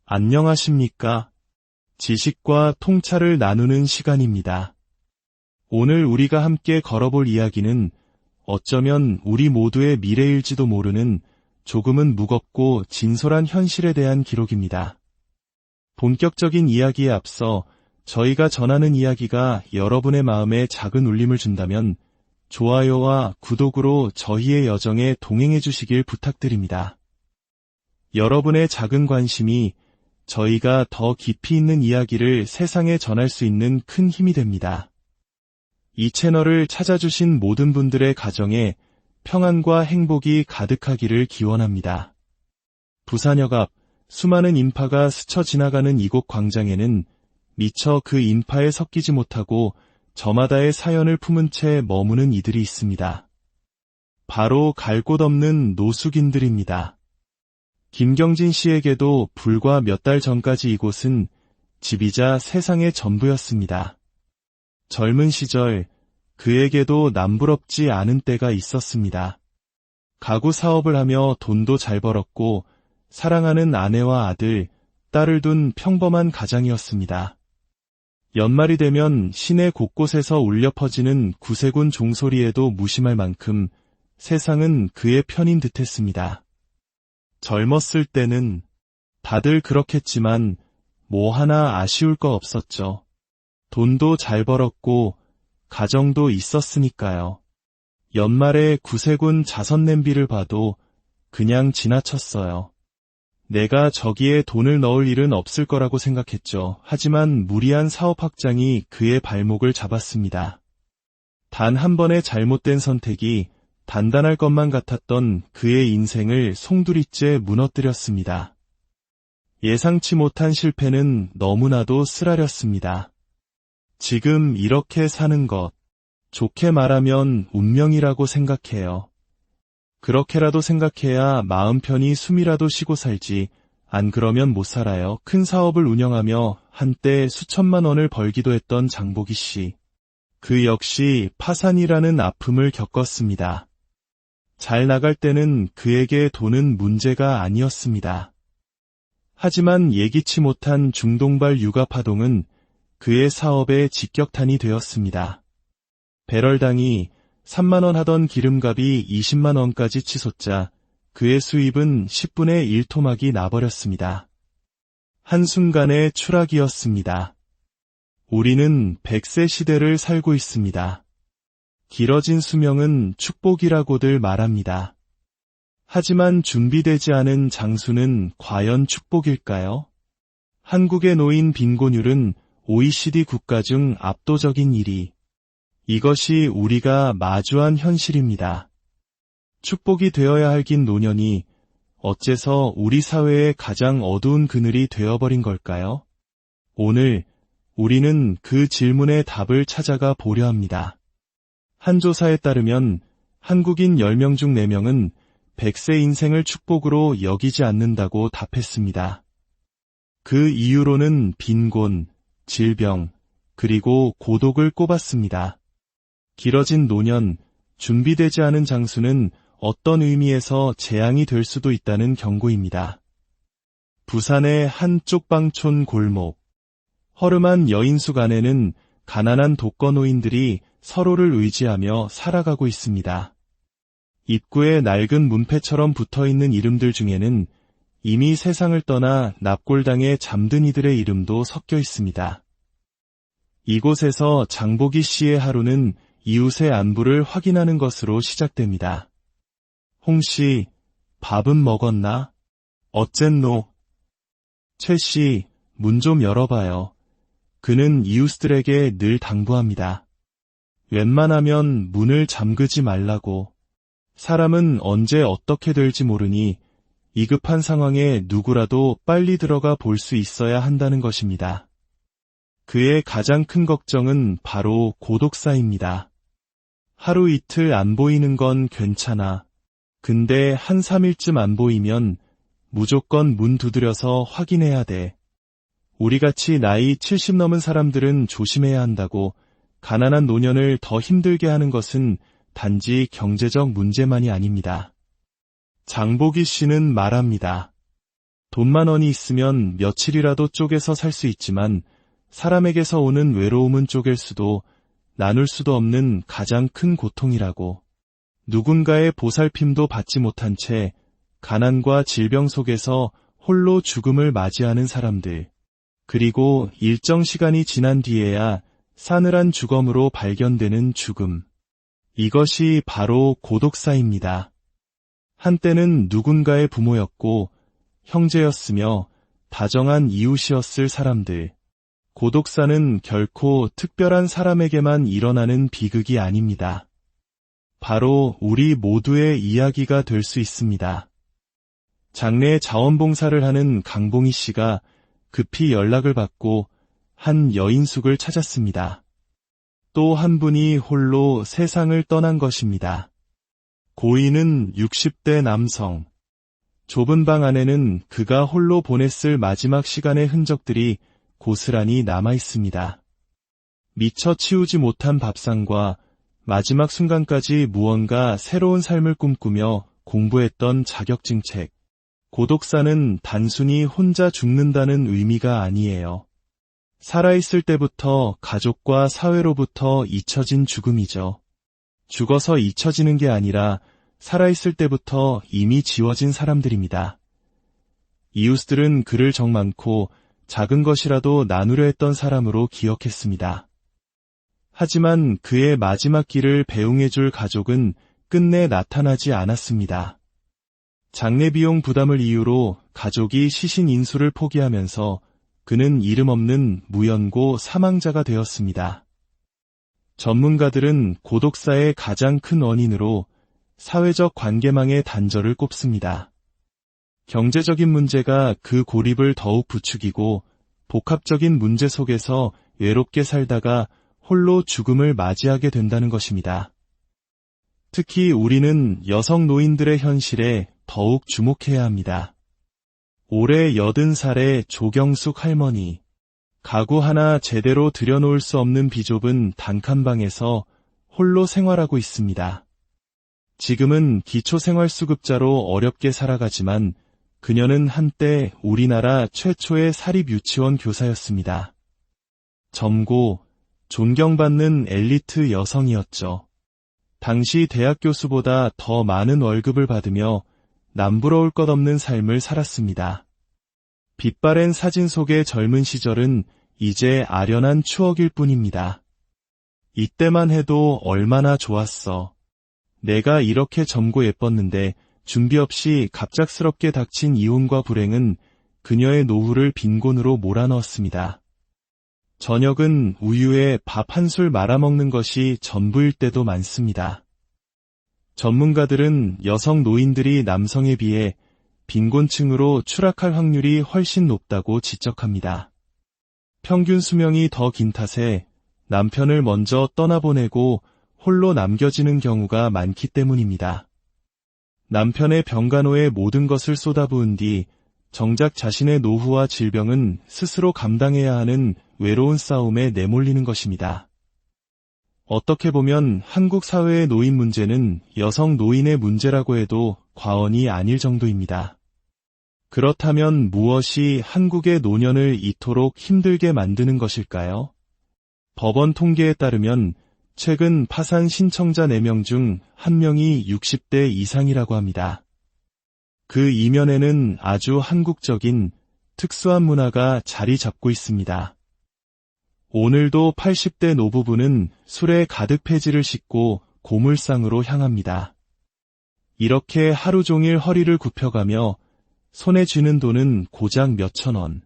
안녕하십니까? 지식과 통찰을 나누는 시간입니다. 오늘 우리가 함께 걸어볼 이야기는 어쩌면 우리 모두의 미래일지도 모르는 조금은 무겁고 진솔한 현실에 대한 기록입니다. 본격적인 이야기에 앞서 저희가 전하는 이야기가 여러분의 마음에 작은 울림을 준다면 좋아요와 구독으로 저희의 여정에 동행해 주시길 부탁드립니다. 여러분의 작은 관심이 저희가 더 깊이 있는 이야기를 세상에 전할 수 있는 큰 힘이 됩니다. 이 채널을 찾아주신 모든 분들의 가정에 평안과 행복이 가득하기를 기원합니다. 부산역 앞 수많은 인파가 스쳐 지나가는 이곳 광장에는 미처 그 인파에 섞이지 못하고 저마다의 사연을 품은 채 머무는 이들이 있습니다. 바로 갈 곳 없는 노숙인들입니다. 김경진 씨에게도 불과 몇 달 전까지 이곳은 집이자 세상의 전부였습니다. 젊은 시절 그에게도 남부럽지 않은 때가 있었습니다. 가구 사업을 하며 돈도 잘 벌었고 사랑하는 아내와 아들, 딸을 둔 평범한 가장이었습니다. 연말이 되면 시내 곳곳에서 울려 퍼지는 구세군 종소리에도 무심할 만큼 세상은 그의 편인 듯했습니다. 젊었을 때는 다들 그렇겠지만 뭐 하나 아쉬울 거 없었죠. 돈도 잘 벌었고 가정도 있었으니까요. 연말에 구세군 자선 냄비를 봐도 그냥 지나쳤어요. 내가 저기에 돈을 넣을 일은 없을 거라고 생각했죠. 하지만 무리한 사업 확장이 그의 발목을 잡았습니다. 단 한 번의 잘못된 선택이 단단할 것만 같았던 그의 인생을 송두리째 무너뜨렸습니다. 예상치 못한 실패는 너무나도 쓰라렸습니다. 지금 이렇게 사는 것, 좋게 말하면 운명이라고 생각해요. 그렇게라도 생각해야 마음 편히 숨이라도 쉬고 살지, 안 그러면 못 살아요. 큰 사업을 운영하며 한때 수천만 원을 벌기도 했던 장보기 씨. 그 역시 파산이라는 아픔을 겪었습니다. 잘 나갈 때는 그에게 돈은 문제가 아니었습니다. 하지만 예기치 못한 중동발 유가 파동은 그의 사업의 직격탄이 되었습니다. 배럴당이 3만 원 하던 기름값이 20만 원까지 치솟자 그의 수입은 10분의 1 토막이 나버렸습니다. 한순간의 추락이었습니다. 우리는 100세 시대를 살고 있습니다. 길어진 수명은 축복이라고들 말합니다. 하지만 준비되지 않은 장수는 과연 축복일까요? 한국에 놓인 빈곤율은 OECD 국가 중 압도적인 1위. 이것이 우리가 마주한 현실입니다. 축복이 되어야 할 긴 노년이 어째서 우리 사회의 가장 어두운 그늘이 되어버린 걸까요? 오늘 우리는 그 질문의 답을 찾아가 보려 합니다. 한 조사에 따르면 한국인 10명 중 4명은 100세 인생을 축복으로 여기지 않는다고 답했습니다. 그 이유로는 빈곤, 질병, 그리고 고독을 꼽았습니다. 길어진 노년, 준비되지 않은 장수는 어떤 의미에서 재앙이 될 수도 있다는 경고입니다. 부산의 한 쪽방촌 골목. 허름한 여인숙 안에는 가난한 독거노인들이 서로를 의지하며 살아가고 있습니다. 입구에 낡은 문패처럼 붙어있는 이름들 중에는 이미 세상을 떠나 납골당에 잠든 이들의 이름도 섞여 있습니다. 이곳에서 장보기 씨의 하루는 이웃의 안부를 확인하는 것으로 시작됩니다. 홍씨, 밥은 먹었나? 어쨌노? 최씨, 문 좀 열어봐요. 그는 이웃들에게 늘 당부합니다. 웬만하면 문을 잠그지 말라고. 사람은 언제 어떻게 될지 모르니 위급한 상황에 누구라도 빨리 들어가 볼 수 있어야 한다는 것입니다. 그의 가장 큰 걱정은 바로 고독사입니다. 하루 이틀 안 보이는 건 괜찮아. 근데 한 3일쯤 안 보이면 무조건 문 두드려서 확인해야 돼. 우리같이 나이 70 넘은 사람들은 조심해야 한다고. 가난한 노년을 더 힘들게 하는 것은 단지 경제적 문제만이 아닙니다. 장보기 씨는 말합니다. 돈만 원이 있으면 며칠이라도 쪼개서 살 수 있지만 사람에게서 오는 외로움은 쪼갤 수도 나눌 수도 없는 가장 큰 고통이라고. 누군가의 보살핌도 받지 못한 채 가난과 질병 속에서 홀로 죽음을 맞이하는 사람들. 그리고 일정 시간이 지난 뒤에야 싸늘한 주검으로 발견되는 죽음. 이것이 바로 고독사입니다. 한때는 누군가의 부모였고 형제였으며 다정한 이웃이었을 사람들. 고독사는 결코 특별한 사람에게만 일어나는 비극이 아닙니다. 바로 우리 모두의 이야기가 될 수 있습니다. 장례 자원봉사를 하는 강봉희 씨가 급히 연락을 받고 한 여인숙을 찾았습니다. 또 한 분이 홀로 세상을 떠난 것입니다. 고인은 60대 남성. 좁은 방 안에는 그가 홀로 보냈을 마지막 시간의 흔적들이 고스란히 남아 있습니다. 미처 치우지 못한 밥상과 마지막 순간까지 무언가 새로운 삶을 꿈꾸며 공부했던 자격증책. 고독사는 단순히 혼자 죽는다는 의미가 아니에요. 살아있을 때부터 가족과 사회로부터 잊혀진 죽음이죠. 죽어서 잊혀지는 게 아니라 살아있을 때부터 이미 지워진 사람들입니다. 이웃들은 그를 정 많고 작은 것이라도 나누려 했던 사람으로 기억했습니다. 하지만 그의 마지막 길을 배웅해줄 가족은 끝내 나타나지 않았습니다. 장례 비용 부담을 이유로 가족이 시신 인수를 포기하면서 그는 이름 없는 무연고 사망자가 되었습니다. 전문가들은 고독사의 가장 큰 원인으로 사회적 관계망의 단절을 꼽습니다. 경제적인 문제가 그 고립을 더욱 부추기고 복합적인 문제 속에서 외롭게 살다가 홀로 죽음을 맞이하게 된다는 것입니다. 특히 우리는 여성 노인들의 현실에 더욱 주목해야 합니다. 올해 80살의 조경숙 할머니. 가구 하나 제대로 들여놓을 수 없는 비좁은 단칸방에서 홀로 생활하고 있습니다. 지금은 기초생활수급자로 어렵게 살아가지만 그녀는 한때 우리나라 최초의 사립유치원 교사였습니다. 젊고 존경받는 엘리트 여성이었죠. 당시 대학 교수보다 더 많은 월급을 받으며 남부러울 것 없는 삶을 살았습니다. 빛바랜 사진 속의 젊은 시절은 이제 아련한 추억일 뿐입니다. 이때만 해도 얼마나 좋았어. 내가 이렇게 젊고 예뻤는데 준비 없이 갑작스럽게 닥친 이혼과 불행은 그녀의 노후를 빈곤으로 몰아넣었습니다. 저녁은 우유에 밥 한 술 말아먹는 것이 전부일 때도 많습니다. 전문가들은 여성 노인들이 남성에 비해 빈곤층으로 추락할 확률이 훨씬 높다고 지적합니다. 평균 수명이 더 긴 탓에 남편을 먼저 떠나보내고 홀로 남겨지는 경우가 많기 때문입니다. 남편의 병간호에 모든 것을 쏟아부은 뒤 정작 자신의 노후와 질병은 스스로 감당해야 하는 외로운 싸움에 내몰리는 것입니다. 어떻게 보면 한국 사회의 노인 문제는 여성 노인의 문제라고 해도 과언이 아닐 정도입니다. 그렇다면 무엇이 한국의 노년을 이토록 힘들게 만드는 것일까요? 법원 통계에 따르면 최근 파산 신청자 4명 중 1명이 60대 이상이라고 합니다. 그 이면에는 아주 한국적인 특수한 문화가 자리 잡고 있습니다. 오늘도 80대 노부부는 술에 가득 폐지를 싣고 고물상으로 향합니다. 이렇게 하루 종일 허리를 굽혀가며 손에 쥐는 돈은 고작 몇천 원.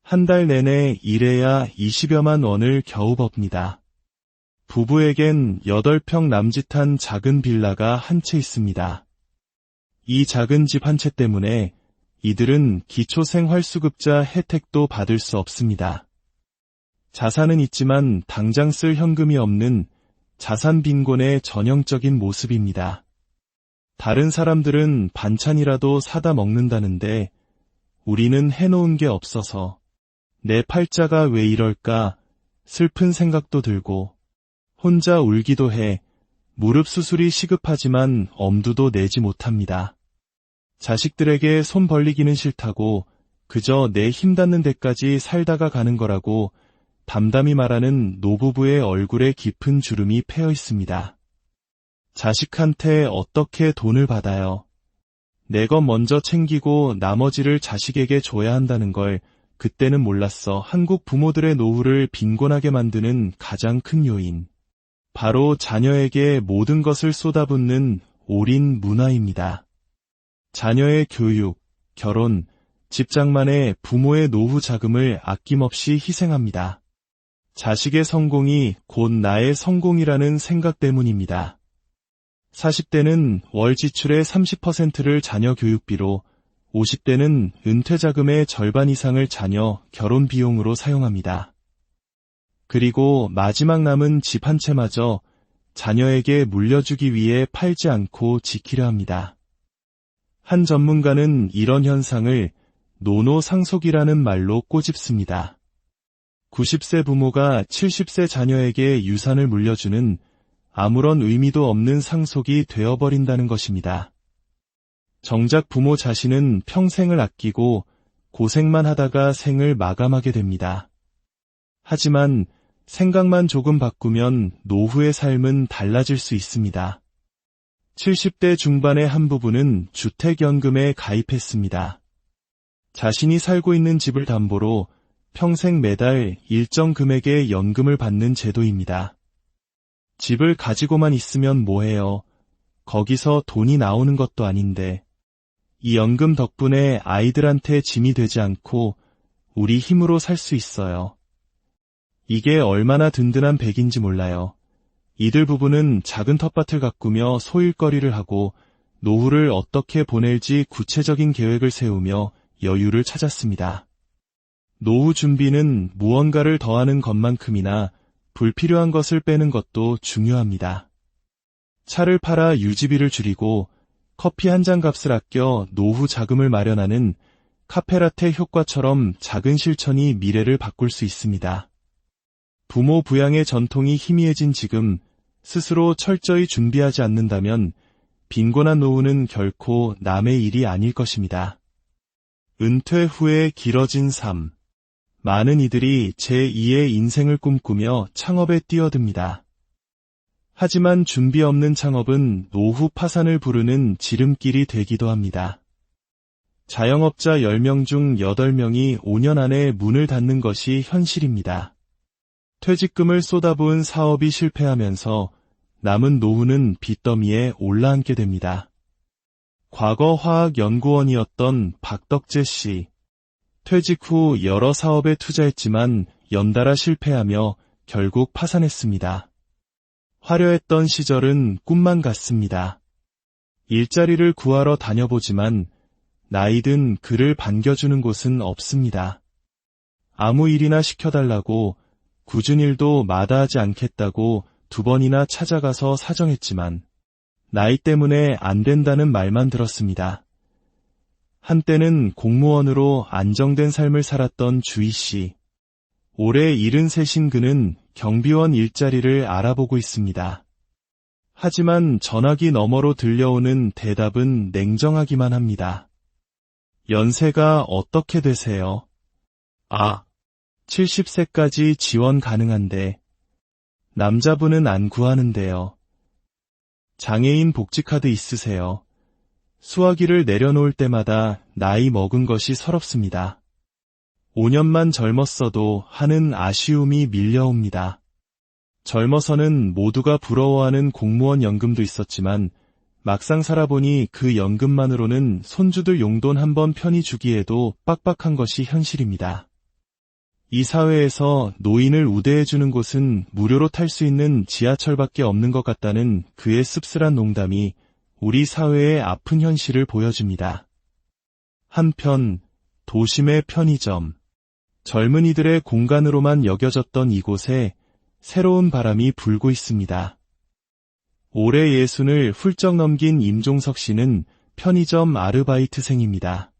한 달 내내 일해야 20여만 원을 겨우 법니다. 부부에겐 8평 남짓한 작은 빌라가 한 채 있습니다. 이 작은 집 한 채 때문에 이들은 기초생활수급자 혜택도 받을 수 없습니다. 자산은 있지만 당장 쓸 현금이 없는 자산 빈곤의 전형적인 모습입니다. 다른 사람들은 반찬이라도 사다 먹는다는데 우리는 해놓은 게 없어서 내 팔자가 왜 이럴까 슬픈 생각도 들고 혼자 울기도 해 무릎 수술이 시급하지만 엄두도 내지 못합니다. 자식들에게 손 벌리기는 싫다고 그저 내 힘 닿는 데까지 살다가 가는 거라고 담담히 말하는 노부부의 얼굴에 깊은 주름이 패여 있습니다. 자식한테 어떻게 돈을 받아요? 내 것 먼저 챙기고 나머지를 자식에게 줘야 한다는 걸 그때는 몰랐어. 한국 부모들의 노후를 빈곤하게 만드는 가장 큰 요인. 바로 자녀에게 모든 것을 쏟아붓는 올인 문화입니다. 자녀의 교육, 결혼, 집장만에 부모의 노후 자금을 아낌없이 희생합니다. 자식의 성공이 곧 나의 성공이라는 생각 때문입니다. 40대는 월 지출의 30%를 자녀 교육비로, 50대는 은퇴 자금의 절반 이상을 자녀 결혼 비용으로 사용합니다. 그리고 마지막 남은 집 한 채마저 자녀에게 물려주기 위해 팔지 않고 지키려 합니다. 한 전문가는 이런 현상을 노노상속이라는 말로 꼬집습니다. 90세 부모가 70세 자녀에게 유산을 물려주는 아무런 의미도 없는 상속이 되어버린다는 것입니다. 정작 부모 자신은 평생을 아끼고 고생만 하다가 생을 마감하게 됩니다. 하지만 생각만 조금 바꾸면 노후의 삶은 달라질 수 있습니다. 70대 중반의 한 부부는 주택연금에 가입했습니다. 자신이 살고 있는 집을 담보로 평생 매달 일정 금액의 연금을 받는 제도입니다. 집을 가지고만 있으면 뭐해요? 거기서 돈이 나오는 것도 아닌데. 이 연금 덕분에 아이들한테 짐이 되지 않고 우리 힘으로 살 수 있어요. 이게 얼마나 든든한 백인지 몰라요. 이들 부부는 작은 텃밭을 가꾸며 소일거리를 하고 노후를 어떻게 보낼지 구체적인 계획을 세우며 여유를 찾았습니다. 노후 준비는 무언가를 더하는 것만큼이나 불필요한 것을 빼는 것도 중요합니다. 차를 팔아 유지비를 줄이고 커피 한 잔 값을 아껴 노후 자금을 마련하는 카페라테 효과처럼 작은 실천이 미래를 바꿀 수 있습니다. 부모 부양의 전통이 희미해진 지금 스스로 철저히 준비하지 않는다면 빈곤한 노후는 결코 남의 일이 아닐 것입니다. 은퇴 후의 길어진 삶. 많은 이들이 제2의 인생을 꿈꾸며 창업에 뛰어듭니다. 하지만 준비 없는 창업은 노후 파산을 부르는 지름길이 되기도 합니다. 자영업자 10명 중 8명이 5년 안에 문을 닫는 것이 현실입니다. 퇴직금을 쏟아부은 사업이 실패하면서 남은 노후는 빚더미에 올라앉게 됩니다. 과거 화학연구원이었던 박덕재 씨. 퇴직 후 여러 사업에 투자했지만 연달아 실패하며 결국 파산했습니다. 화려했던 시절은 꿈만 같습니다. 일자리를 구하러 다녀보지만 나이든 그를 반겨주는 곳은 없습니다. 아무 일이나 시켜달라고 굳은 일도 마다하지 않겠다고 2번이나 찾아가서 사정했지만 나이 때문에 안 된다는 말만 들었습니다. 한때는 공무원으로 안정된 삶을 살았던 주희 씨. 올해 73인 그는 경비원 일자리를 알아보고 있습니다. 하지만 전화기 너머로 들려오는 대답은 냉정하기만 합니다. 연세가 어떻게 되세요? 70세까지 지원 가능한데 남자분은 안 구하는데요. 장애인 복지카드 있으세요? 수화기를 내려놓을 때마다 나이 먹은 것이 서럽습니다. 5년만 젊었어도 하는 아쉬움이 밀려옵니다. 젊어서는 모두가 부러워하는 공무원 연금도 있었지만 막상 살아보니 그 연금만으로는 손주들 용돈 한 번 편히 주기에도 빡빡한 것이 현실입니다. 이 사회에서 노인을 우대해주는 곳은 무료로 탈 수 있는 지하철밖에 없는 것 같다는 그의 씁쓸한 농담이 우리 사회의 아픈 현실을 보여줍니다. 한편 도심의 편의점. 젊은이들의 공간으로만 여겨졌던 이곳에 새로운 바람이 불고 있습니다. 올해 60을 훌쩍 넘긴 임종석 씨는 편의점 아르바이트생입니다.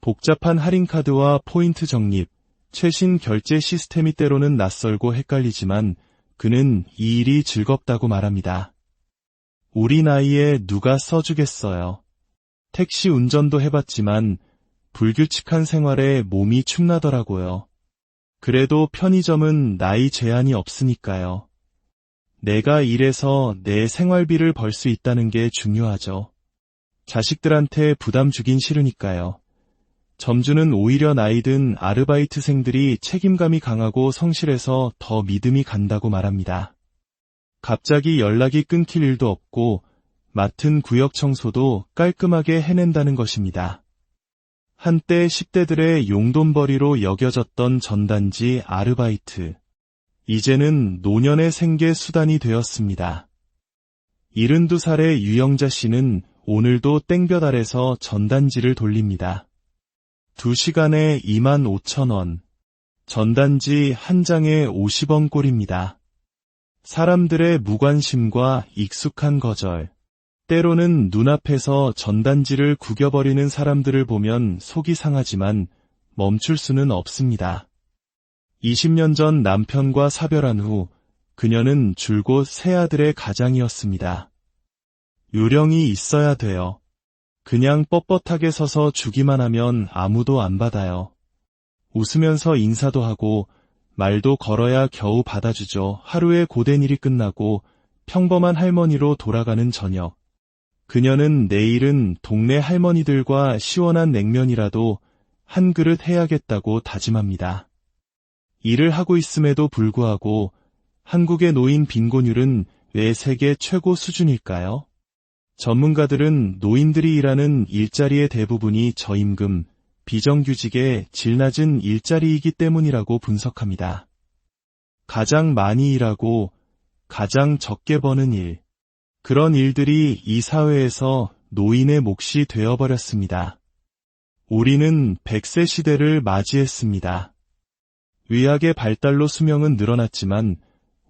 복잡한 할인카드와 포인트 적립, 최신 결제 시스템이 때로는 낯설고 헷갈리지만 그는 이 일이 즐겁다고 말합니다. 우리 나이에 누가 써주겠어요. 택시 운전도 해봤지만 불규칙한 생활에 몸이 축나더라고요. 그래도 편의점은 나이 제한이 없으니까요. 내가 일해서 내 생활비를 벌 수 있다는 게 중요하죠. 자식들한테 부담 주긴 싫으니까요. 점주는 오히려 나이 든 아르바이트생들이 책임감이 강하고 성실해서 더 믿음이 간다고 말합니다. 갑자기 연락이 끊길 일도 없고 맡은 구역 청소도 깔끔하게 해낸다는 것입니다. 한때 10대들의 용돈벌이로 여겨졌던 전단지 아르바이트. 이제는 노년의 생계 수단이 되었습니다. 72살의 유영자 씨는 오늘도 땡볕 아래서 전단지를 돌립니다. 2시간에 25,000원. 전단지 한 장에 50원 꼴입니다. 사람들의 무관심과 익숙한 거절. 때로는 눈앞에서 전단지를 구겨버리는 사람들을 보면 속이 상하지만 멈출 수는 없습니다. 20년 전 남편과 사별한 후 그녀는 줄곧 세 아들의 가장이었습니다. 요령이 있어야 돼요. 그냥 뻣뻣하게 서서 주기만 하면 아무도 안 받아요. 웃으면서 인사도 하고 말도 걸어야 겨우 받아주죠. 하루의 고된 일이 끝나고 평범한 할머니로 돌아가는 저녁. 그녀는 내일은 동네 할머니들과 시원한 냉면이라도 한 그릇 해야겠다고 다짐합니다. 일을 하고 있음에도 불구하고 한국의 노인 빈곤율은 왜 세계 최고 수준일까요? 전문가들은 노인들이 일하는 일자리의 대부분이 저임금, 비정규직의 질 낮은 일자리이기 때문이라고 분석합니다. 가장 많이 일하고 가장 적게 버는 일. 그런 일들이 이 사회에서 노인의 몫이 되어버렸습니다. 우리는 100세 시대를 맞이했습니다. 의학의 발달로 수명은 늘어났지만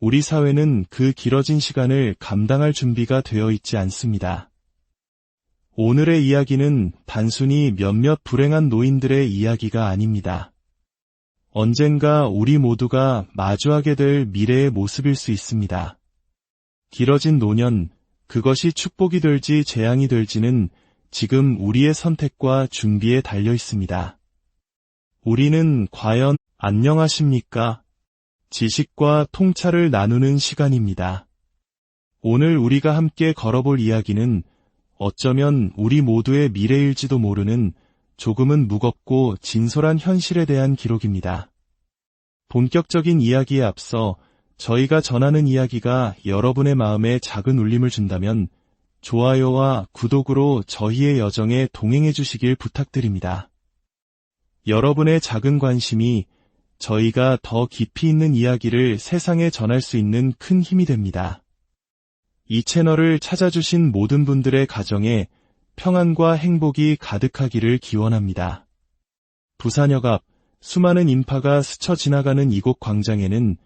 우리 사회는 그 길어진 시간을 감당할 준비가 되어 있지 않습니다. 오늘의 이야기는 단순히 몇몇 불행한 노인들의 이야기가 아닙니다. 언젠가 우리 모두가 마주하게 될 미래의 모습일 수 있습니다. 길어진 노년, 그것이 축복이 될지 재앙이 될지는 지금 우리의 선택과 준비에 달려 있습니다. 우리는 과연 안녕하십니까? 지식과 통찰을 나누는 시간입니다. 오늘 우리가 함께 걸어볼 이야기는 어쩌면 우리 모두의 미래일지도 모르는 조금은 무겁고 진솔한 현실에 대한 기록입니다. 본격적인 이야기에 앞서 저희가 전하는 이야기가 여러분의 마음에 작은 울림을 준다면 좋아요와 구독으로 저희의 여정에 동행해 주시길 부탁드립니다. 여러분의 작은 관심이 저희가 더 깊이 있는 이야기를 세상에 전할 수 있는 큰 힘이 됩니다. 이 채널을 찾아주신 모든 분들의 가정에 평안과 행복이 가득하기를 기원합니다. 부산역 앞 수많은 인파가 스쳐 지나가는 이곳 광장에는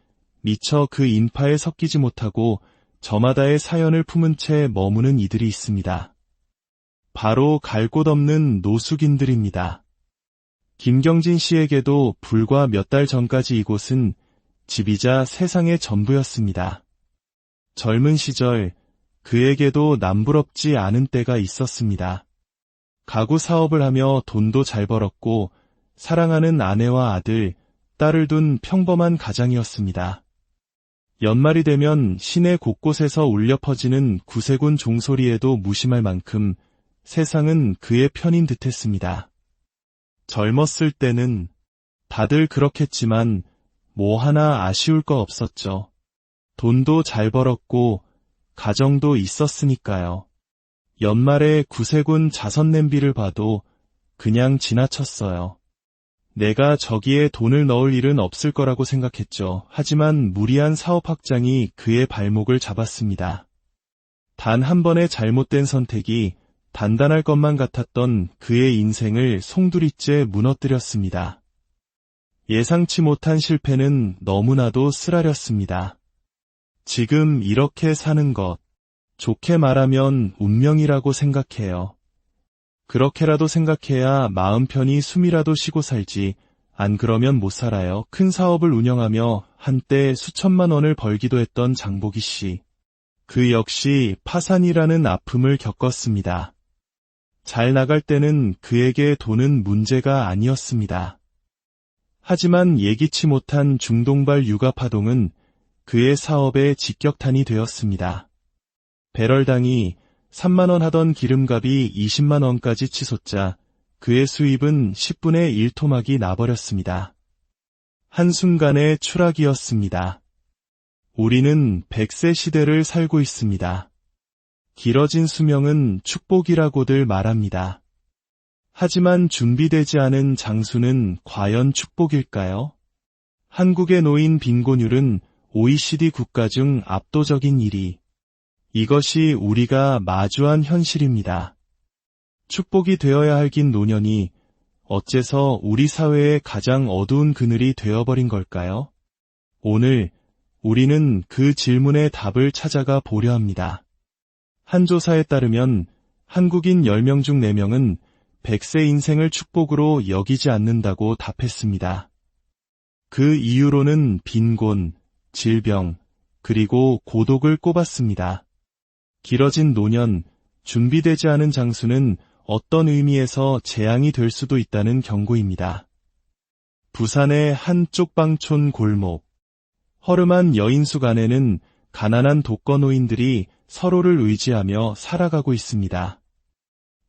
미처 그 인파에 섞이지 못하고 저마다의 사연을 품은 채 머무는 이들이 있습니다. 바로 갈 곳 없는 노숙인들입니다. 김경진 씨에게도 불과 몇 달 전까지 이곳은 집이자 세상의 전부였습니다. 젊은 시절 그에게도 남부럽지 않은 때가 있었습니다. 가구 사업을 하며 돈도 잘 벌었고 사랑하는 아내와 아들, 딸을 둔 평범한 가장이었습니다. 연말이 되면 시내 곳곳에서 울려 퍼지는 구세군 종소리에도 무심할 만큼 세상은 그의 편인 듯했습니다. 젊었을 때는 다들 그렇겠지만 뭐 하나 아쉬울 거 없었죠. 돈도 잘 벌었고 가정도 있었으니까요. 연말에 구세군 자선 냄비를 봐도 그냥 지나쳤어요. 내가 저기에 돈을 넣을 일은 없을 거라고 생각했죠. 하지만 무리한 사업 확장이 그의 발목을 잡았습니다. 단 한 번의 잘못된 선택이 단단할 것만 같았던 그의 인생을 송두리째 무너뜨렸습니다. 예상치 못한 실패는 너무나도 쓰라렸습니다. 지금 이렇게 사는 것, 좋게 말하면 운명이라고 생각해요. 그렇게라도 생각해야 마음 편히 숨이라도 쉬고 살지, 안 그러면 못 살아요. 큰 사업을 운영하며 한때 수천만 원을 벌기도 했던 장보기 씨. 그 역시 파산이라는 아픔을 겪었습니다. 잘 나갈 때는 그에게 돈은 문제가 아니었습니다. 하지만 예기치 못한 중동발 육아 파동은 그의 사업의 직격탄이 되었습니다. 배럴당이 3만 원 하던 기름값이 20만 원까지 치솟자 그의 수입은 10분의 1 토막이 나버렸습니다. 한순간의 추락이었습니다. 우리는 100세 시대를 살고 있습니다. 길어진 수명은 축복이라고들 말합니다. 하지만 준비되지 않은 장수는 과연 축복일까요? 한국의 노인 빈곤율은 OECD 국가 중 압도적인 1위. 이것이 우리가 마주한 현실입니다. 축복이 되어야 할 긴 노년이 어째서 우리 사회의 가장 어두운 그늘이 되어버린 걸까요? 오늘 우리는 그 질문의 답을 찾아가 보려 합니다. 한 조사에 따르면 한국인 10명 중 4명은 100세 인생을 축복으로 여기지 않는다고 답했습니다. 그 이유로는 빈곤, 질병, 그리고 고독을 꼽았습니다. 길어진 노년, 준비되지 않은 장수는 어떤 의미에서 재앙이 될 수도 있다는 경고입니다. 부산의 한 쪽방촌 골목. 허름한 여인숙 안에는 가난한 독거노인들이 서로를 의지하며 살아가고 있습니다.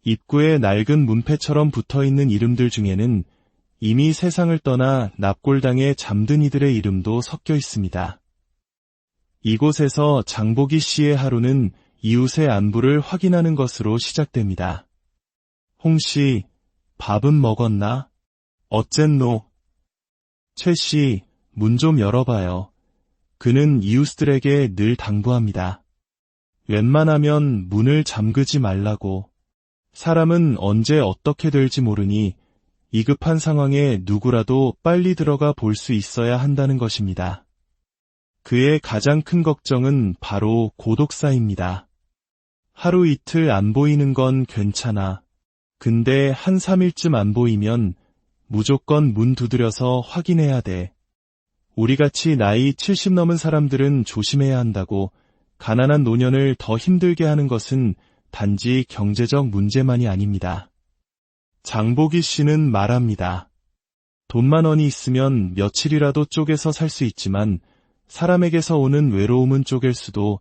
입구에 낡은 문패처럼 붙어있는 이름들 중에는 이미 세상을 떠나 납골당에 잠든 이들의 이름도 섞여 있습니다. 이곳에서 장보기 씨의 하루는 이웃의 안부를 확인하는 것으로 시작됩니다. 홍씨, 밥은 먹었나? 어쨌노? 최씨, 문 좀 열어봐요. 그는 이웃들에게 늘 당부합니다. 웬만하면 문을 잠그지 말라고. 사람은 언제 어떻게 될지 모르니 위급한 상황에 누구라도 빨리 들어가 볼 수 있어야 한다는 것입니다. 그의 가장 큰 걱정은 바로 고독사입니다. 하루 이틀 안 보이는 건 괜찮아. 근데 한 3일쯤 안 보이면 무조건 문 두드려서 확인해야 돼. 우리같이 나이 70 넘은 사람들은 조심해야 한다고. 가난한 노년을 더 힘들게 하는 것은 단지 경제적 문제만이 아닙니다. 장보기 씨는 말합니다. 돈만 원이 있으면 며칠이라도 쪼개서 살 수 있지만 사람에게서 오는 외로움은 쪼갤 수도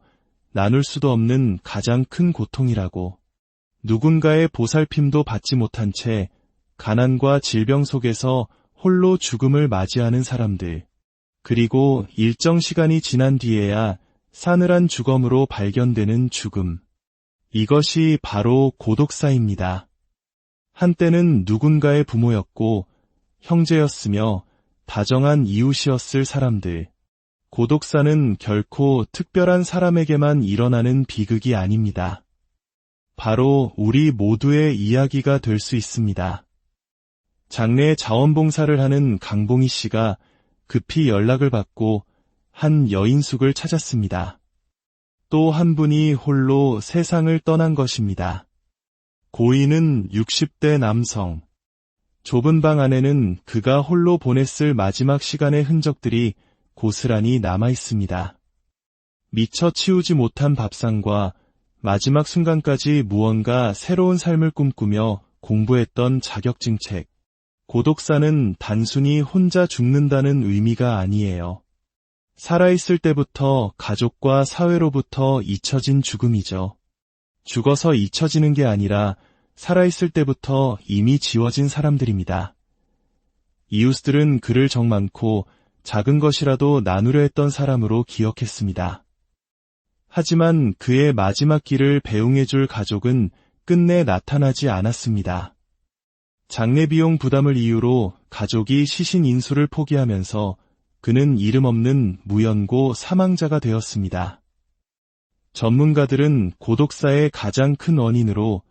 나눌 수도 없는 가장 큰 고통이라고. 누군가의 보살핌도 받지 못한 채 가난과 질병 속에서 홀로 죽음을 맞이하는 사람들. 그리고 일정 시간이 지난 뒤에야 싸늘한 주검으로 발견되는 죽음. 이것이 바로 고독사입니다. 한때는 누군가의 부모였고 형제였으며 다정한 이웃이었을 사람들. 고독사는 결코 특별한 사람에게만 일어나는 비극이 아닙니다. 바로 우리 모두의 이야기가 될 수 있습니다. 장례 자원봉사를 하는 강봉희 씨가 급히 연락을 받고 한 여인숙을 찾았습니다. 또 한 분이 홀로 세상을 떠난 것입니다. 고인은 60대 남성. 좁은 방 안에는 그가 홀로 보냈을 마지막 시간의 흔적들이 고스란히 남아 있습니다. 미처 치우지 못한 밥상과 마지막 순간까지 무언가 새로운 삶을 꿈꾸며 공부했던 자격증 책. 고독사는 단순히 혼자 죽는다는 의미가 아니에요. 살아있을 때부터 가족과 사회로부터 잊혀진 죽음이죠. 죽어서 잊혀지는 게 아니라 살아있을 때부터 이미 지워진 사람들입니다. 이웃들은 그를 정 많고 작은 것이라도 나누려 했던 사람으로 기억했습니다. 하지만 그의 마지막 길을 배웅해줄 가족은 끝내 나타나지 않았습니다. 장례 비용 부담을 이유로 가족이 시신 인수를 포기하면서 그는 이름 없는 무연고 사망자가 되었습니다. 전문가들은 고독사의 가장 큰 원인으로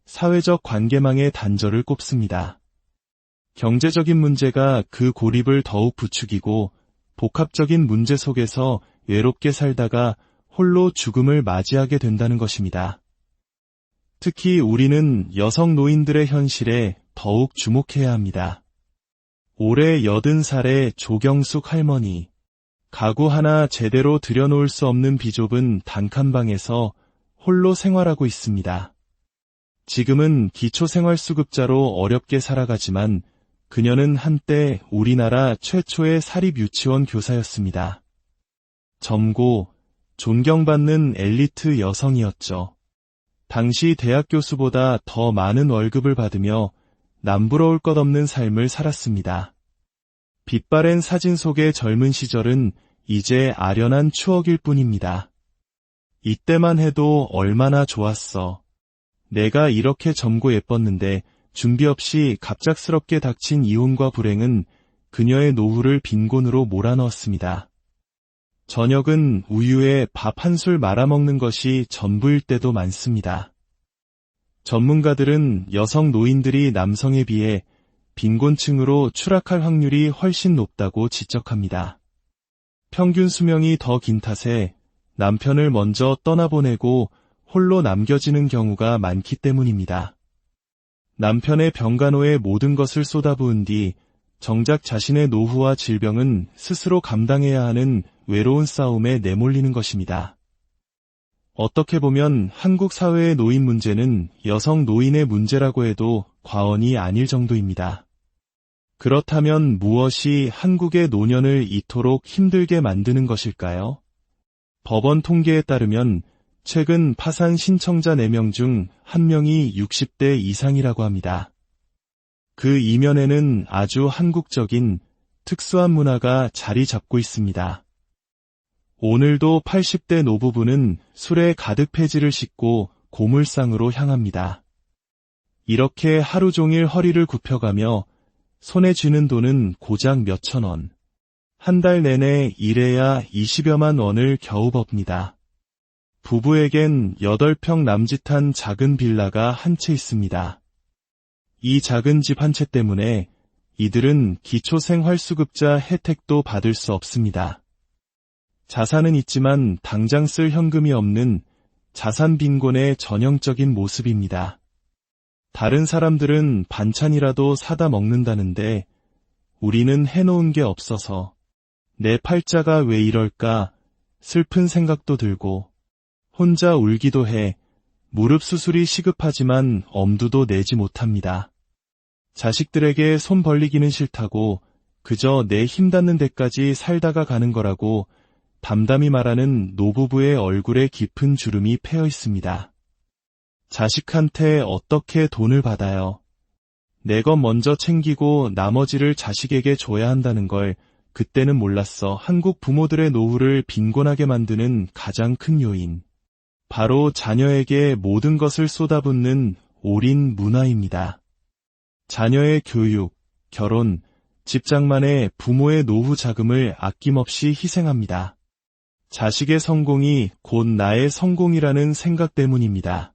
사회적 관계망의 단절을 꼽습니다. 경제적인 문제가 그 고립을 더욱 부추기고 복합적인 문제 속에서 외롭게 살다가 홀로 죽음을 맞이하게 된다는 것입니다. 특히 우리는 여성 노인들의 현실에 더욱 주목해야 합니다. 올해 80살의 조경숙 할머니. 가구 하나 제대로 들여놓을 수 없는 비좁은 단칸방에서 홀로 생활하고 있습니다. 지금은 기초생활수급자로 어렵게 살아가지만 그녀는 한때 우리나라 최초의 사립유치원 교사였습니다. 젊고 존경받는 엘리트 여성이었죠. 당시 대학 교수보다 더 많은 월급을 받으며 남부러울 것 없는 삶을 살았습니다. 빛바랜 사진 속의 젊은 시절은 이제 아련한 추억일 뿐입니다. 이때만 해도 얼마나 좋았어. 내가 이렇게 젊고 예뻤는데 준비 없이 갑작스럽게 닥친 이혼과 불행은 그녀의 노후를 빈곤으로 몰아넣었습니다. 저녁은 우유에 밥 한 술 말아먹는 것이 전부일 때도 많습니다. 전문가들은 여성 노인들이 남성에 비해 빈곤층으로 추락할 확률이 훨씬 높다고 지적합니다. 평균 수명이 더 긴 탓에 남편을 먼저 떠나보내고 홀로 남겨지는 경우가 많기 때문입니다. 남편의 병간호에 모든 것을 쏟아부은 뒤 정작 자신의 노후와 질병은 스스로 감당해야 하는 외로운 싸움에 내몰리는 것입니다. 어떻게 보면 한국 사회의 노인 문제는 여성 노인의 문제라고 해도 과언이 아닐 정도입니다. 그렇다면 무엇이 한국의 노년을 이토록 힘들게 만드는 것일까요? 법원 통계에 따르면 최근 파산 신청자 4명 중 1명이 60대 이상이라고 합니다. 그 이면에는 아주 한국적인 특수한 문화가 자리 잡고 있습니다. 오늘도 80대 노부부는 술에 가득 폐지를 싣고 고물상으로 향합니다. 이렇게 하루 종일 허리를 굽혀가며 손에 쥐는 돈은 고작 몇천 원. 한 달 내내 일해야 20여만 원을 겨우 법니다. 부부에겐 8평 남짓한 작은 빌라가 한 채 있습니다. 이 작은 집 한 채 때문에 이들은 기초생활수급자 혜택도 받을 수 없습니다. 자산은 있지만 당장 쓸 현금이 없는 자산 빈곤의 전형적인 모습입니다. 다른 사람들은 반찬이라도 사다 먹는다는데 우리는 해놓은 게 없어서 내 팔자가 왜 이럴까 슬픈 생각도 들고 혼자 울기도 해 무릎 수술이 시급하지만 엄두도 내지 못합니다. 자식들에게 손 벌리기는 싫다고 그저 내 힘 닿는 데까지 살다가 가는 거라고 담담히 말하는 노부부의 얼굴에 깊은 주름이 패여 있습니다. 자식한테 어떻게 돈을 받아요? 내 것 먼저 챙기고 나머지를 자식에게 줘야 한다는 걸 그때는 몰랐어. 한국 부모들의 노후를 빈곤하게 만드는 가장 큰 요인. 바로 자녀에게 모든 것을 쏟아붓는 올인 문화입니다. 자녀의 교육, 결혼, 집장만에 부모의 노후 자금을 아낌없이 희생합니다. 자식의 성공이 곧 나의 성공이라는 생각 때문입니다.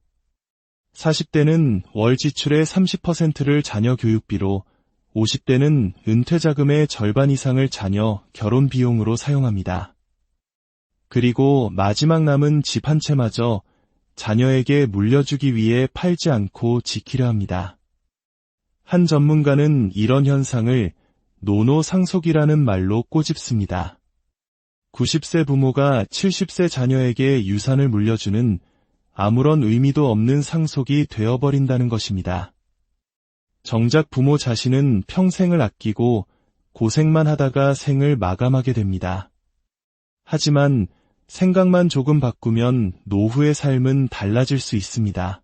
40대는 월 지출의 30%를 자녀 교육비로, 50대는 은퇴자금의 절반 이상을 자녀 결혼 비용으로 사용합니다. 그리고 마지막 남은 집 한 채마저 자녀에게 물려주기 위해 팔지 않고 지키려 합니다. 한 전문가는 이런 현상을 노노상속이라는 말로 꼬집습니다. 90세 부모가 70세 자녀에게 유산을 물려주는 아무런 의미도 없는 상속이 되어버린다는 것입니다. 정작 부모 자신은 평생을 아끼고 고생만 하다가 생을 마감하게 됩니다. 하지만 생각만 조금 바꾸면 노후의 삶은 달라질 수 있습니다.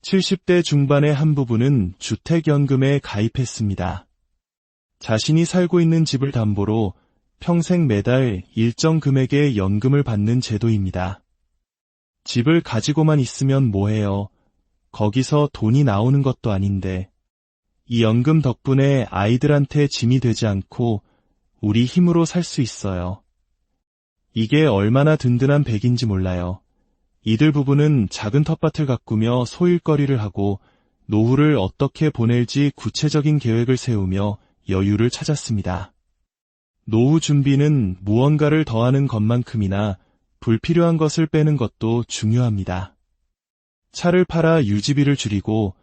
70대 중반의 한 부부는 주택연금에 가입했습니다. 자신이 살고 있는 집을 담보로 평생 매달 일정 금액의 연금을 받는 제도입니다. 집을 가지고만 있으면 뭐해요? 거기서 돈이 나오는 것도 아닌데. 이 연금 덕분에 아이들한테 짐이 되지 않고 우리 힘으로 살 수 있어요. 이게 얼마나 든든한 백인지 몰라요. 이들 부부는 작은 텃밭을 가꾸며 소일거리를 하고 노후를 어떻게 보낼지 구체적인 계획을 세우며 여유를 찾았습니다. 노후 준비는 무언가를 더하는 것만큼이나 불필요한 것을 빼는 것도 중요합니다. 차를 팔아 유지비를 줄이고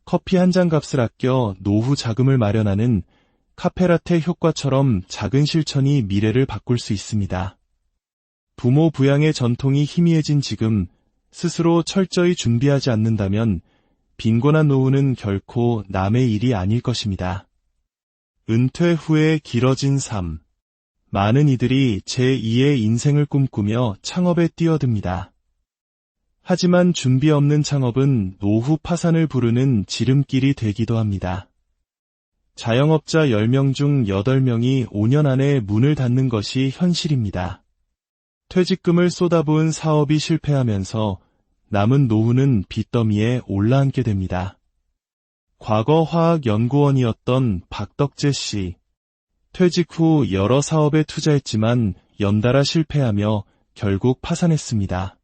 커피 한 잔 값을 아껴 노후 자금을 마련하는 카페라테 효과처럼 작은 실천이 미래를 바꿀 수 있습니다. 부모 부양의 전통이 희미해진 지금 스스로 철저히 준비하지 않는다면 빈곤한 노후는 결코 남의 일이 아닐 것입니다. 은퇴 후의 길어진 삶. 많은 이들이 제2의 인생을 꿈꾸며 창업에 뛰어듭니다. 하지만 준비 없는 창업은 노후 파산을 부르는 지름길이 되기도 합니다. 자영업자 10명 중 8명이 5년 안에 문을 닫는 것이 현실입니다. 퇴직금을 쏟아부은 사업이 실패하면서 남은 노후는 빚더미에 올라앉게 됩니다. 과거 화학연구원이었던 박덕재 씨. 퇴직 후 여러 사업에 투자했지만 연달아 실패하며 결국 파산했습니다.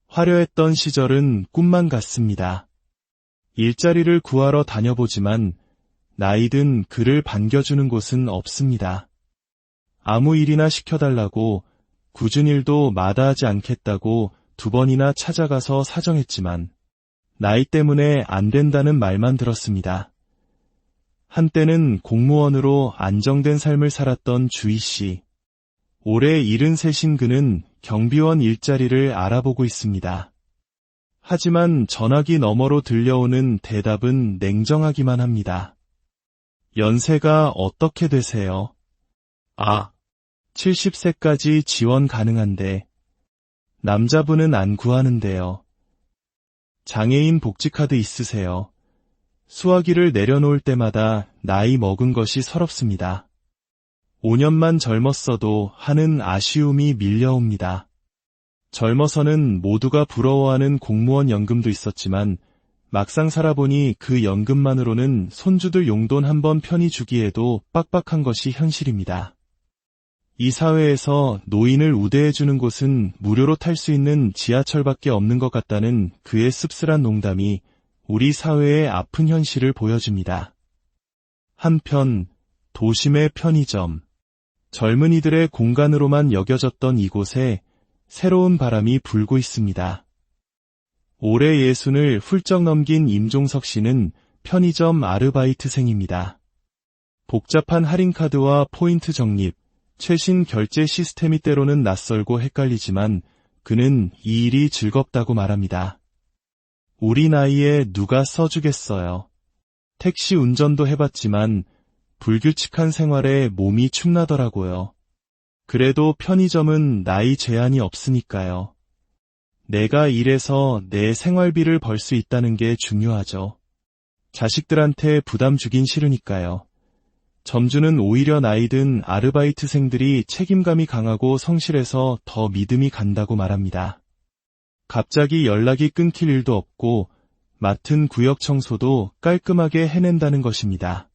화려했던 시절은 꿈만 같습니다. 일자리를 구하러 다녀보지만 나이든 그를 반겨주는 곳은 없습니다. 아무 일이나 시켜달라고 굳은 일도 마다하지 않겠다고 2번이나 찾아가서 사정했지만 나이 때문에 안 된다는 말만 들었습니다. 한때는 공무원으로 안정된 삶을 살았던 주희 씨. 올해 73인 그는 경비원 일자리를 알아보고 있습니다. 하지만 전화기 너머로 들려오는 대답은 냉정하기만 합니다. 연세가 어떻게 되세요? 70세까지 지원 가능한데 남자분은 안 구하는데요. 장애인 복지카드 있으세요? 수화기를 내려놓을 때마다 나이 먹은 것이 서럽습니다. 5년만 젊었어도 하는 아쉬움이 밀려옵니다. 젊어서는 모두가 부러워하는 공무원 연금도 있었지만 막상 살아보니 그 연금만으로는 손주들 용돈 한 번 편히 주기에도 빡빡한 것이 현실입니다. 이 사회에서 노인을 우대해주는 곳은 무료로 탈 수 있는 지하철밖에 없는 것 같다는 그의 씁쓸한 농담이 우리 사회의 아픈 현실을 보여줍니다. 한편 도심의 편의점. 젊은이들의 공간으로만 여겨졌던 이곳에 새로운 바람이 불고 있습니다. 올해 60을 훌쩍 넘긴 임종석 씨는 편의점 아르바이트생입니다. 복잡한 할인카드와 포인트 적립, 최신 결제 시스템이 때로는 낯설고 헷갈리지만 그는 이 일이 즐겁다고 말합니다. 우리 나이에 누가 써주겠어요. 택시 운전도 해봤지만 불규칙한 생활에 몸이 축나더라고요. 그래도 편의점은 나이 제한이 없으니까요. 내가 일해서 내 생활비를 벌 수 있다는 게 중요하죠. 자식들한테 부담 주긴 싫으니까요. 점주는 오히려 나이든 아르바이트생들이 책임감이 강하고 성실해서 더 믿음이 간다고 말합니다. 갑자기 연락이 끊길 일도 없고 맡은 구역 청소도 깔끔하게 해낸다는 것입니다.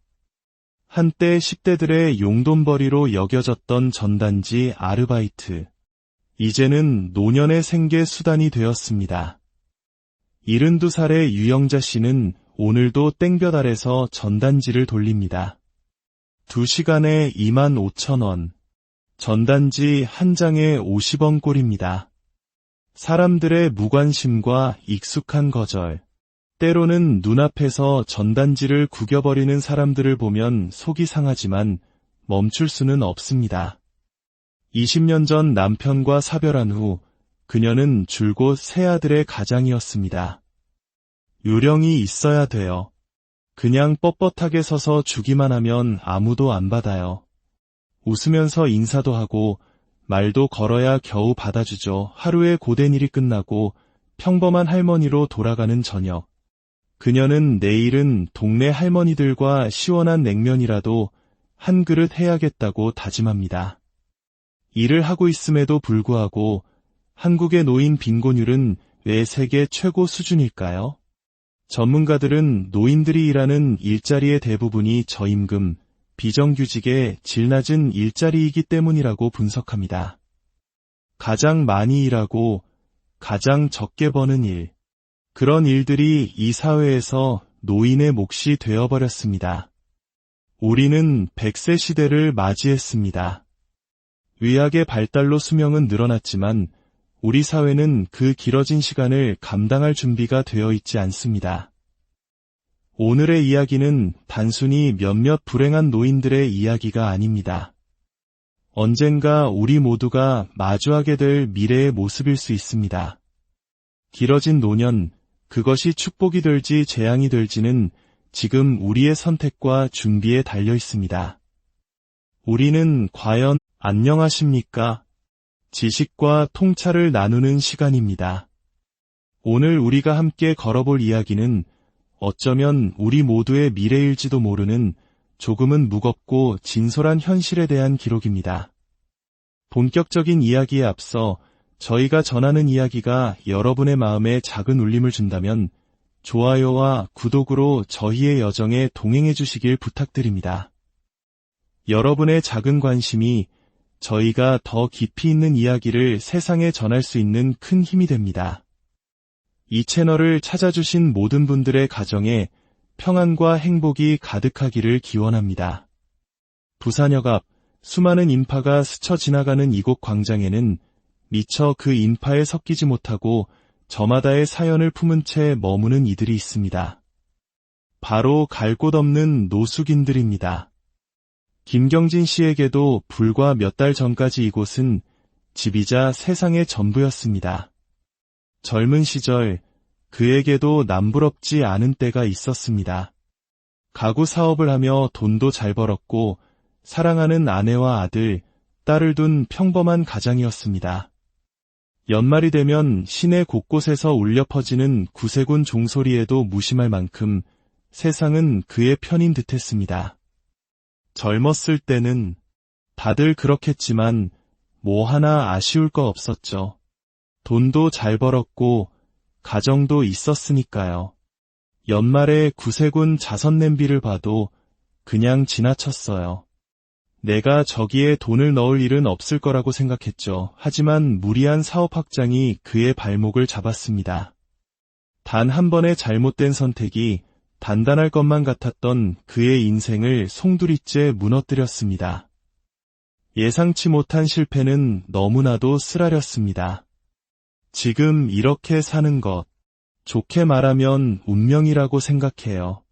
한때 10대들의 용돈벌이로 여겨졌던 전단지 아르바이트. 이제는 노년의 생계 수단이 되었습니다. 72살의 유영자 씨는 오늘도 땡볕 아래서 전단지를 돌립니다. 2시간에 25,000원. 전단지 한 장에 50원 꼴입니다. 사람들의 무관심과 익숙한 거절. 때로는 눈앞에서 전단지를 구겨버리는 사람들을 보면 속이 상하지만 멈출 수는 없습니다. 20년 전 남편과 사별한 후 그녀는 줄곧 세 아들의 가장이었습니다. 요령이 있어야 돼요. 그냥 뻣뻣하게 서서 주기만 하면 아무도 안 받아요. 웃으면서 인사도 하고 말도 걸어야 겨우 받아주죠. 하루의 고된 일이 끝나고 평범한 할머니로 돌아가는 저녁. 그녀는 내일은 동네 할머니들과 시원한 냉면이라도 한 그릇 해야겠다고 다짐합니다. 일을 하고 있음에도 불구하고 한국의 노인 빈곤율은 왜 세계 최고 수준일까요? 전문가들은 노인들이 일하는 일자리의 대부분이 저임금, 비정규직의 질 낮은 일자리이기 때문이라고 분석합니다. 가장 많이 일하고 가장 적게 버는 일. 그런 일들이 이 사회에서 노인의 몫이 되어버렸습니다. 우리는 100세 시대를 맞이했습니다. 의학의 발달로 수명은 늘어났지만 우리 사회는 그 길어진 시간을 감당할 준비가 되어 있지 않습니다. 오늘의 이야기는 단순히 몇몇 불행한 노인들의 이야기가 아닙니다. 언젠가 우리 모두가 마주하게 될 미래의 모습일 수 있습니다. 길어진 노년, 그것이 축복이 될지 재앙이 될지는 지금 우리의 선택과 준비에 달려 있습니다. 우리는 과연 안녕하십니까? 지식과 통찰을 나누는 시간입니다. 오늘 우리가 함께 걸어볼 이야기는 어쩌면 우리 모두의 미래일지도 모르는 조금은 무겁고 진솔한 현실에 대한 기록입니다. 본격적인 이야기에 앞서 저희가 전하는 이야기가 여러분의 마음에 작은 울림을 준다면 좋아요와 구독으로 저희의 여정에 동행해 주시길 부탁드립니다. 여러분의 작은 관심이 저희가 더 깊이 있는 이야기를 세상에 전할 수 있는 큰 힘이 됩니다. 이 채널을 찾아주신 모든 분들의 가정에 평안과 행복이 가득하기를 기원합니다. 부산역 앞 수많은 인파가 스쳐 지나가는 이곳 광장에는 미처 그 인파에 섞이지 못하고 저마다의 사연을 품은 채 머무는 이들이 있습니다. 바로 갈 곳 없는 노숙인들입니다. 김경진 씨에게도 불과 몇 달 전까지 이곳은 집이자 세상의 전부였습니다. 젊은 시절 그에게도 남부럽지 않은 때가 있었습니다. 가구 사업을 하며 돈도 잘 벌었고 사랑하는 아내와 아들, 딸을 둔 평범한 가장이었습니다. 연말이 되면 시내 곳곳에서 울려 퍼지는 구세군 종소리에도 무심할 만큼 세상은 그의 편인 듯했습니다. 젊었을 때는 다들 그렇겠지만 뭐 하나 아쉬울 거 없었죠. 돈도 잘 벌었고 가정도 있었으니까요. 연말에 구세군 자선 냄비를 봐도 그냥 지나쳤어요. 내가 저기에 돈을 넣을 일은 없을 거라고 생각했죠. 하지만 무리한 사업 확장이 그의 발목을 잡았습니다. 단 한 번의 잘못된 선택이 단단할 것만 같았던 그의 인생을 송두리째 무너뜨렸습니다. 예상치 못한 실패는 너무나도 쓰라렸습니다. 지금 이렇게 사는 것, 좋게 말하면 운명이라고 생각해요.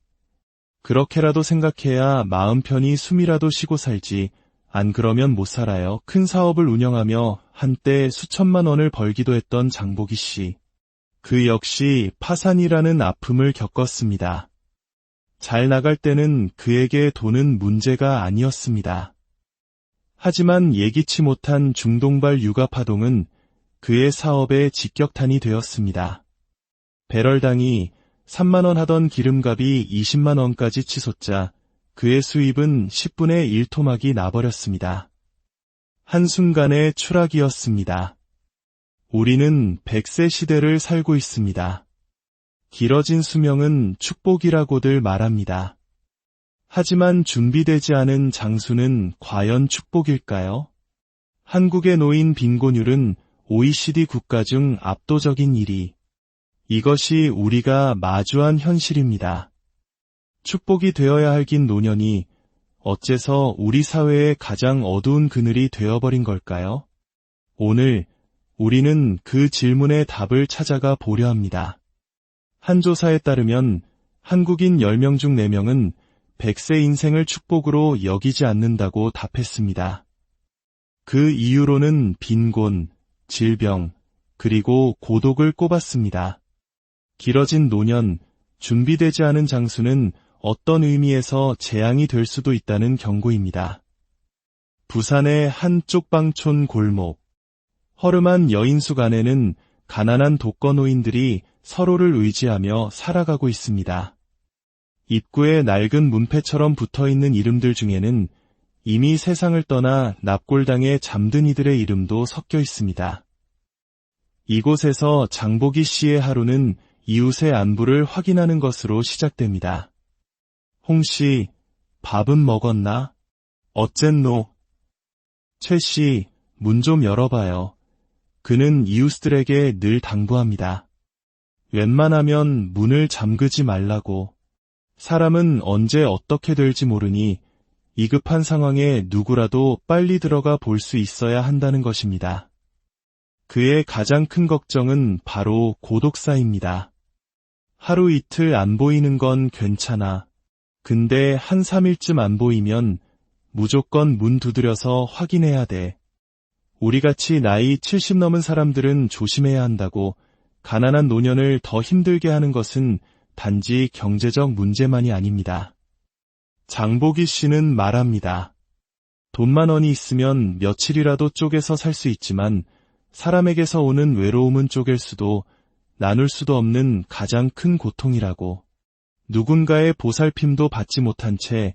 그렇게라도 생각해야 마음 편히 숨이라도 쉬고 살지, 안 그러면 못 살아요. 큰 사업을 운영하며 한때 수천만 원을 벌기도 했던 장보기 씨. 그 역시 파산이라는 아픔을 겪었습니다. 잘 나갈 때는 그에게 돈은 문제가 아니었습니다. 하지만 예기치 못한 중동발 육아 파동은 그의 사업의 직격탄이 되었습니다. 배럴당이 3만원 하던 기름값이 20만원까지 치솟자 그의 수입은 10분의 1 토막이 나버렸습니다. 한순간의 추락이었습니다. 우리는 100세 시대를 살고 있습니다. 길어진 수명은 축복이라고들 말합니다. 하지만 준비되지 않은 장수는 과연 축복일까요? 한국의 노인 빈곤율은 OECD 국가 중 압도적인 1위. 이것이 우리가 마주한 현실입니다. 축복이 되어야 할 긴 노년이 어째서 우리 사회의 가장 어두운 그늘이 되어버린 걸까요? 오늘 우리는 그 질문의 답을 찾아가 보려 합니다. 한 조사에 따르면 한국인 10명 중 4명은 100세 인생을 축복으로 여기지 않는다고 답했습니다. 그 이유로는 빈곤, 질병, 그리고 고독을 꼽았습니다. 길어진 노년, 준비되지 않은 장수는 어떤 의미에서 재앙이 될 수도 있다는 경고입니다. 부산의 한 쪽방촌 골목. 허름한 여인숙 안에는 가난한 독거노인들이 서로를 의지하며 살아가고 있습니다. 입구에 낡은 문패처럼 붙어있는 이름들 중에는 이미 세상을 떠나 납골당에 잠든 이들의 이름도 섞여 있습니다. 이곳에서 장보기 씨의 하루는 이웃의 안부를 확인하는 것으로 시작됩니다. 홍씨, 밥은 먹었나? 어쨌노? 최씨, 문 좀 열어봐요. 그는 이웃들에게 늘 당부합니다. 웬만하면 문을 잠그지 말라고. 사람은 언제 어떻게 될지 모르니 위급한 상황에 누구라도 빨리 들어가 볼 수 있어야 한다는 것입니다. 그의 가장 큰 걱정은 바로 고독사입니다. 하루 이틀 안 보이는 건 괜찮아. 근데 한 3일쯤 안 보이면 무조건 문 두드려서 확인해야 돼. 우리같이 나이 70 넘은 사람들은 조심해야 한다고 가난한 노년을 더 힘들게 하는 것은 단지 경제적 문제만이 아닙니다. 장보기 씨는 말합니다. 돈만 원이 있으면 며칠이라도 쪼개서 살 수 있지만 사람에게서 오는 외로움은 쪼갤 수도 나눌 수도 없는 가장 큰 고통이라고. 누군가의 보살핌도 받지 못한 채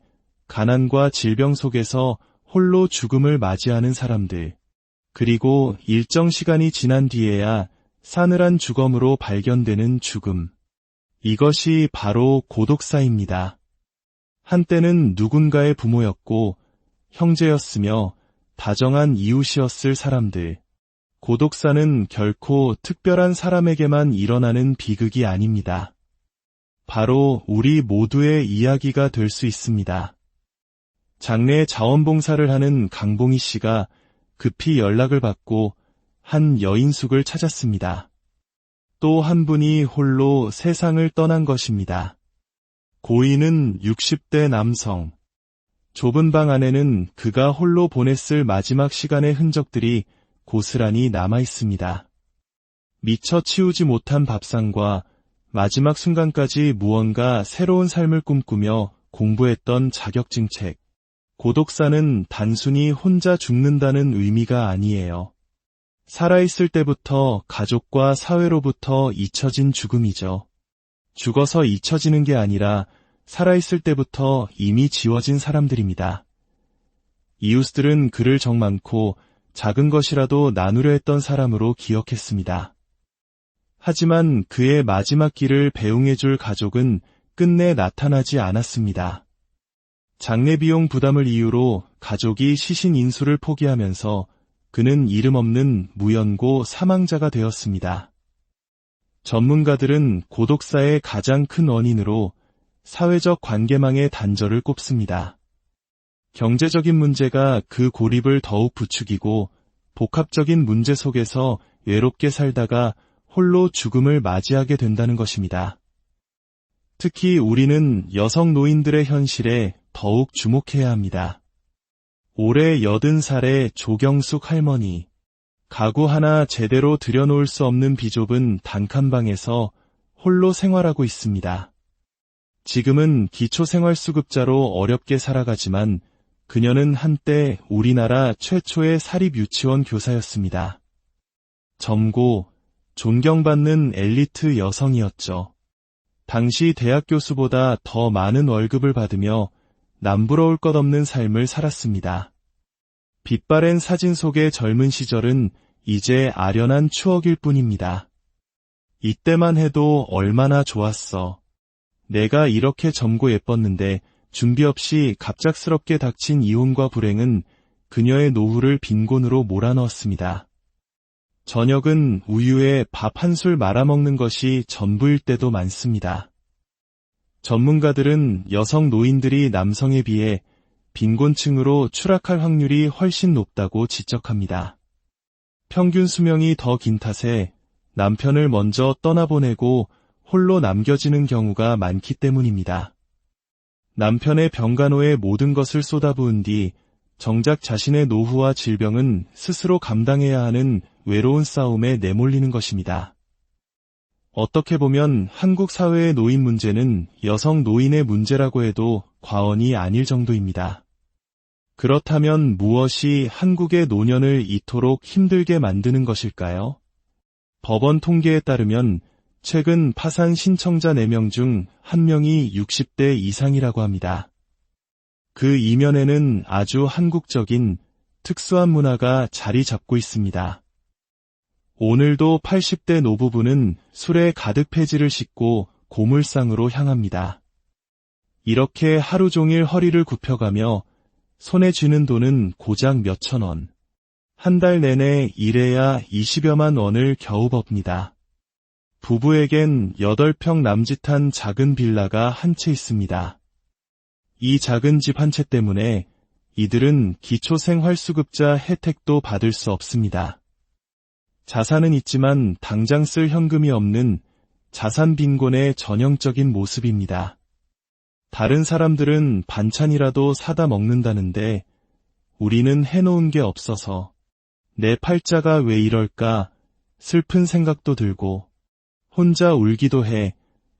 가난과 질병 속에서 홀로 죽음을 맞이하는 사람들. 그리고 일정 시간이 지난 뒤에야 싸늘한 주검으로 발견되는 죽음. 이것이 바로 고독사입니다. 한때는 누군가의 부모였고 형제였으며 다정한 이웃이었을 사람들. 고독사는 결코 특별한 사람에게만 일어나는 비극이 아닙니다. 바로 우리 모두의 이야기가 될 수 있습니다. 장례 자원봉사를 하는 강봉희 씨가 급히 연락을 받고 한 여인숙을 찾았습니다. 또 한 분이 홀로 세상을 떠난 것입니다. 고인은 60대 남성. 좁은 방 안에는 그가 홀로 보냈을 마지막 시간의 흔적들이 고스란히 남아 있습니다. 미처 치우지 못한 밥상과 마지막 순간까지 무언가 새로운 삶을 꿈꾸며 공부했던 자격증책. 고독사는 단순히 혼자 죽는다는 의미가 아니에요. 살아있을 때부터 가족과 사회로부터 잊혀진 죽음이죠. 죽어서 잊혀지는 게 아니라 살아있을 때부터 이미 지워진 사람들입니다. 이웃들은 그를 정 많고 작은 것이라도 나누려 했던 사람으로 기억했습니다. 하지만 그의 마지막 길을 배웅해줄 가족은 끝내 나타나지 않았습니다. 장례 비용 부담을 이유로 가족이 시신 인수를 포기하면서 그는 이름 없는 무연고 사망자가 되었습니다. 전문가들은 고독사의 가장 큰 원인으로 사회적 관계망의 단절을 꼽습니다. 경제적인 문제가 그 고립을 더욱 부추기고 복합적인 문제 속에서 외롭게 살다가 홀로 죽음을 맞이하게 된다는 것입니다. 특히 우리는 여성 노인들의 현실에 더욱 주목해야 합니다. 올해 80살의 조경숙 할머니. 가구 하나 제대로 들여놓을 수 없는 비좁은 단칸방에서 홀로 생활하고 있습니다. 지금은 기초생활수급자로 어렵게 살아가지만 그녀는 한때 우리나라 최초의 사립유치원 교사였습니다. 젊고 존경받는 엘리트 여성이었죠. 당시 대학 교수보다 더 많은 월급을 받으며 남부러울 것 없는 삶을 살았습니다. 빛바랜 사진 속의 젊은 시절은 이제 아련한 추억일 뿐입니다. 이때만 해도 얼마나 좋았어. 내가 이렇게 젊고 예뻤는데 준비 없이 갑작스럽게 닥친 이혼과 불행은 그녀의 노후를 빈곤으로 몰아넣었습니다. 저녁은 우유에 밥 한 술 말아먹는 것이 전부일 때도 많습니다. 전문가들은 여성 노인들이 남성에 비해 빈곤층으로 추락할 확률이 훨씬 높다고 지적합니다. 평균 수명이 더 긴 탓에 남편을 먼저 떠나보내고 홀로 남겨지는 경우가 많기 때문입니다. 남편의 병간호에 모든 것을 쏟아부은 뒤 정작 자신의 노후와 질병은 스스로 감당해야 하는 외로운 싸움에 내몰리는 것입니다. 어떻게 보면 한국 사회의 노인 문제는 여성 노인의 문제라고 해도 과언이 아닐 정도입니다. 그렇다면 무엇이 한국의 노년을 이토록 힘들게 만드는 것일까요? 법원 통계에 따르면 최근 파산 신청자 4명 중 1명이 60대 이상이라고 합니다. 그 이면에는 아주 한국적인 특수한 문화가 자리 잡고 있습니다. 오늘도 80대 노부부는 술에 가득 폐지를 싣고 고물상으로 향합니다. 이렇게 하루 종일 허리를 굽혀가며 손에 쥐는 돈은 고작 몇천 원. 한 달 내내 일해야 20여만 원을 겨우 법니다. 부부에겐 8평 남짓한 작은 빌라가 한 채 있습니다. 이 작은 집 한 채 때문에 이들은 기초생활수급자 혜택도 받을 수 없습니다. 자산은 있지만 당장 쓸 현금이 없는 자산 빈곤의 전형적인 모습입니다. 다른 사람들은 반찬이라도 사다 먹는다는데 우리는 해놓은 게 없어서 내 팔자가 왜 이럴까 슬픈 생각도 들고 혼자 울기도 해.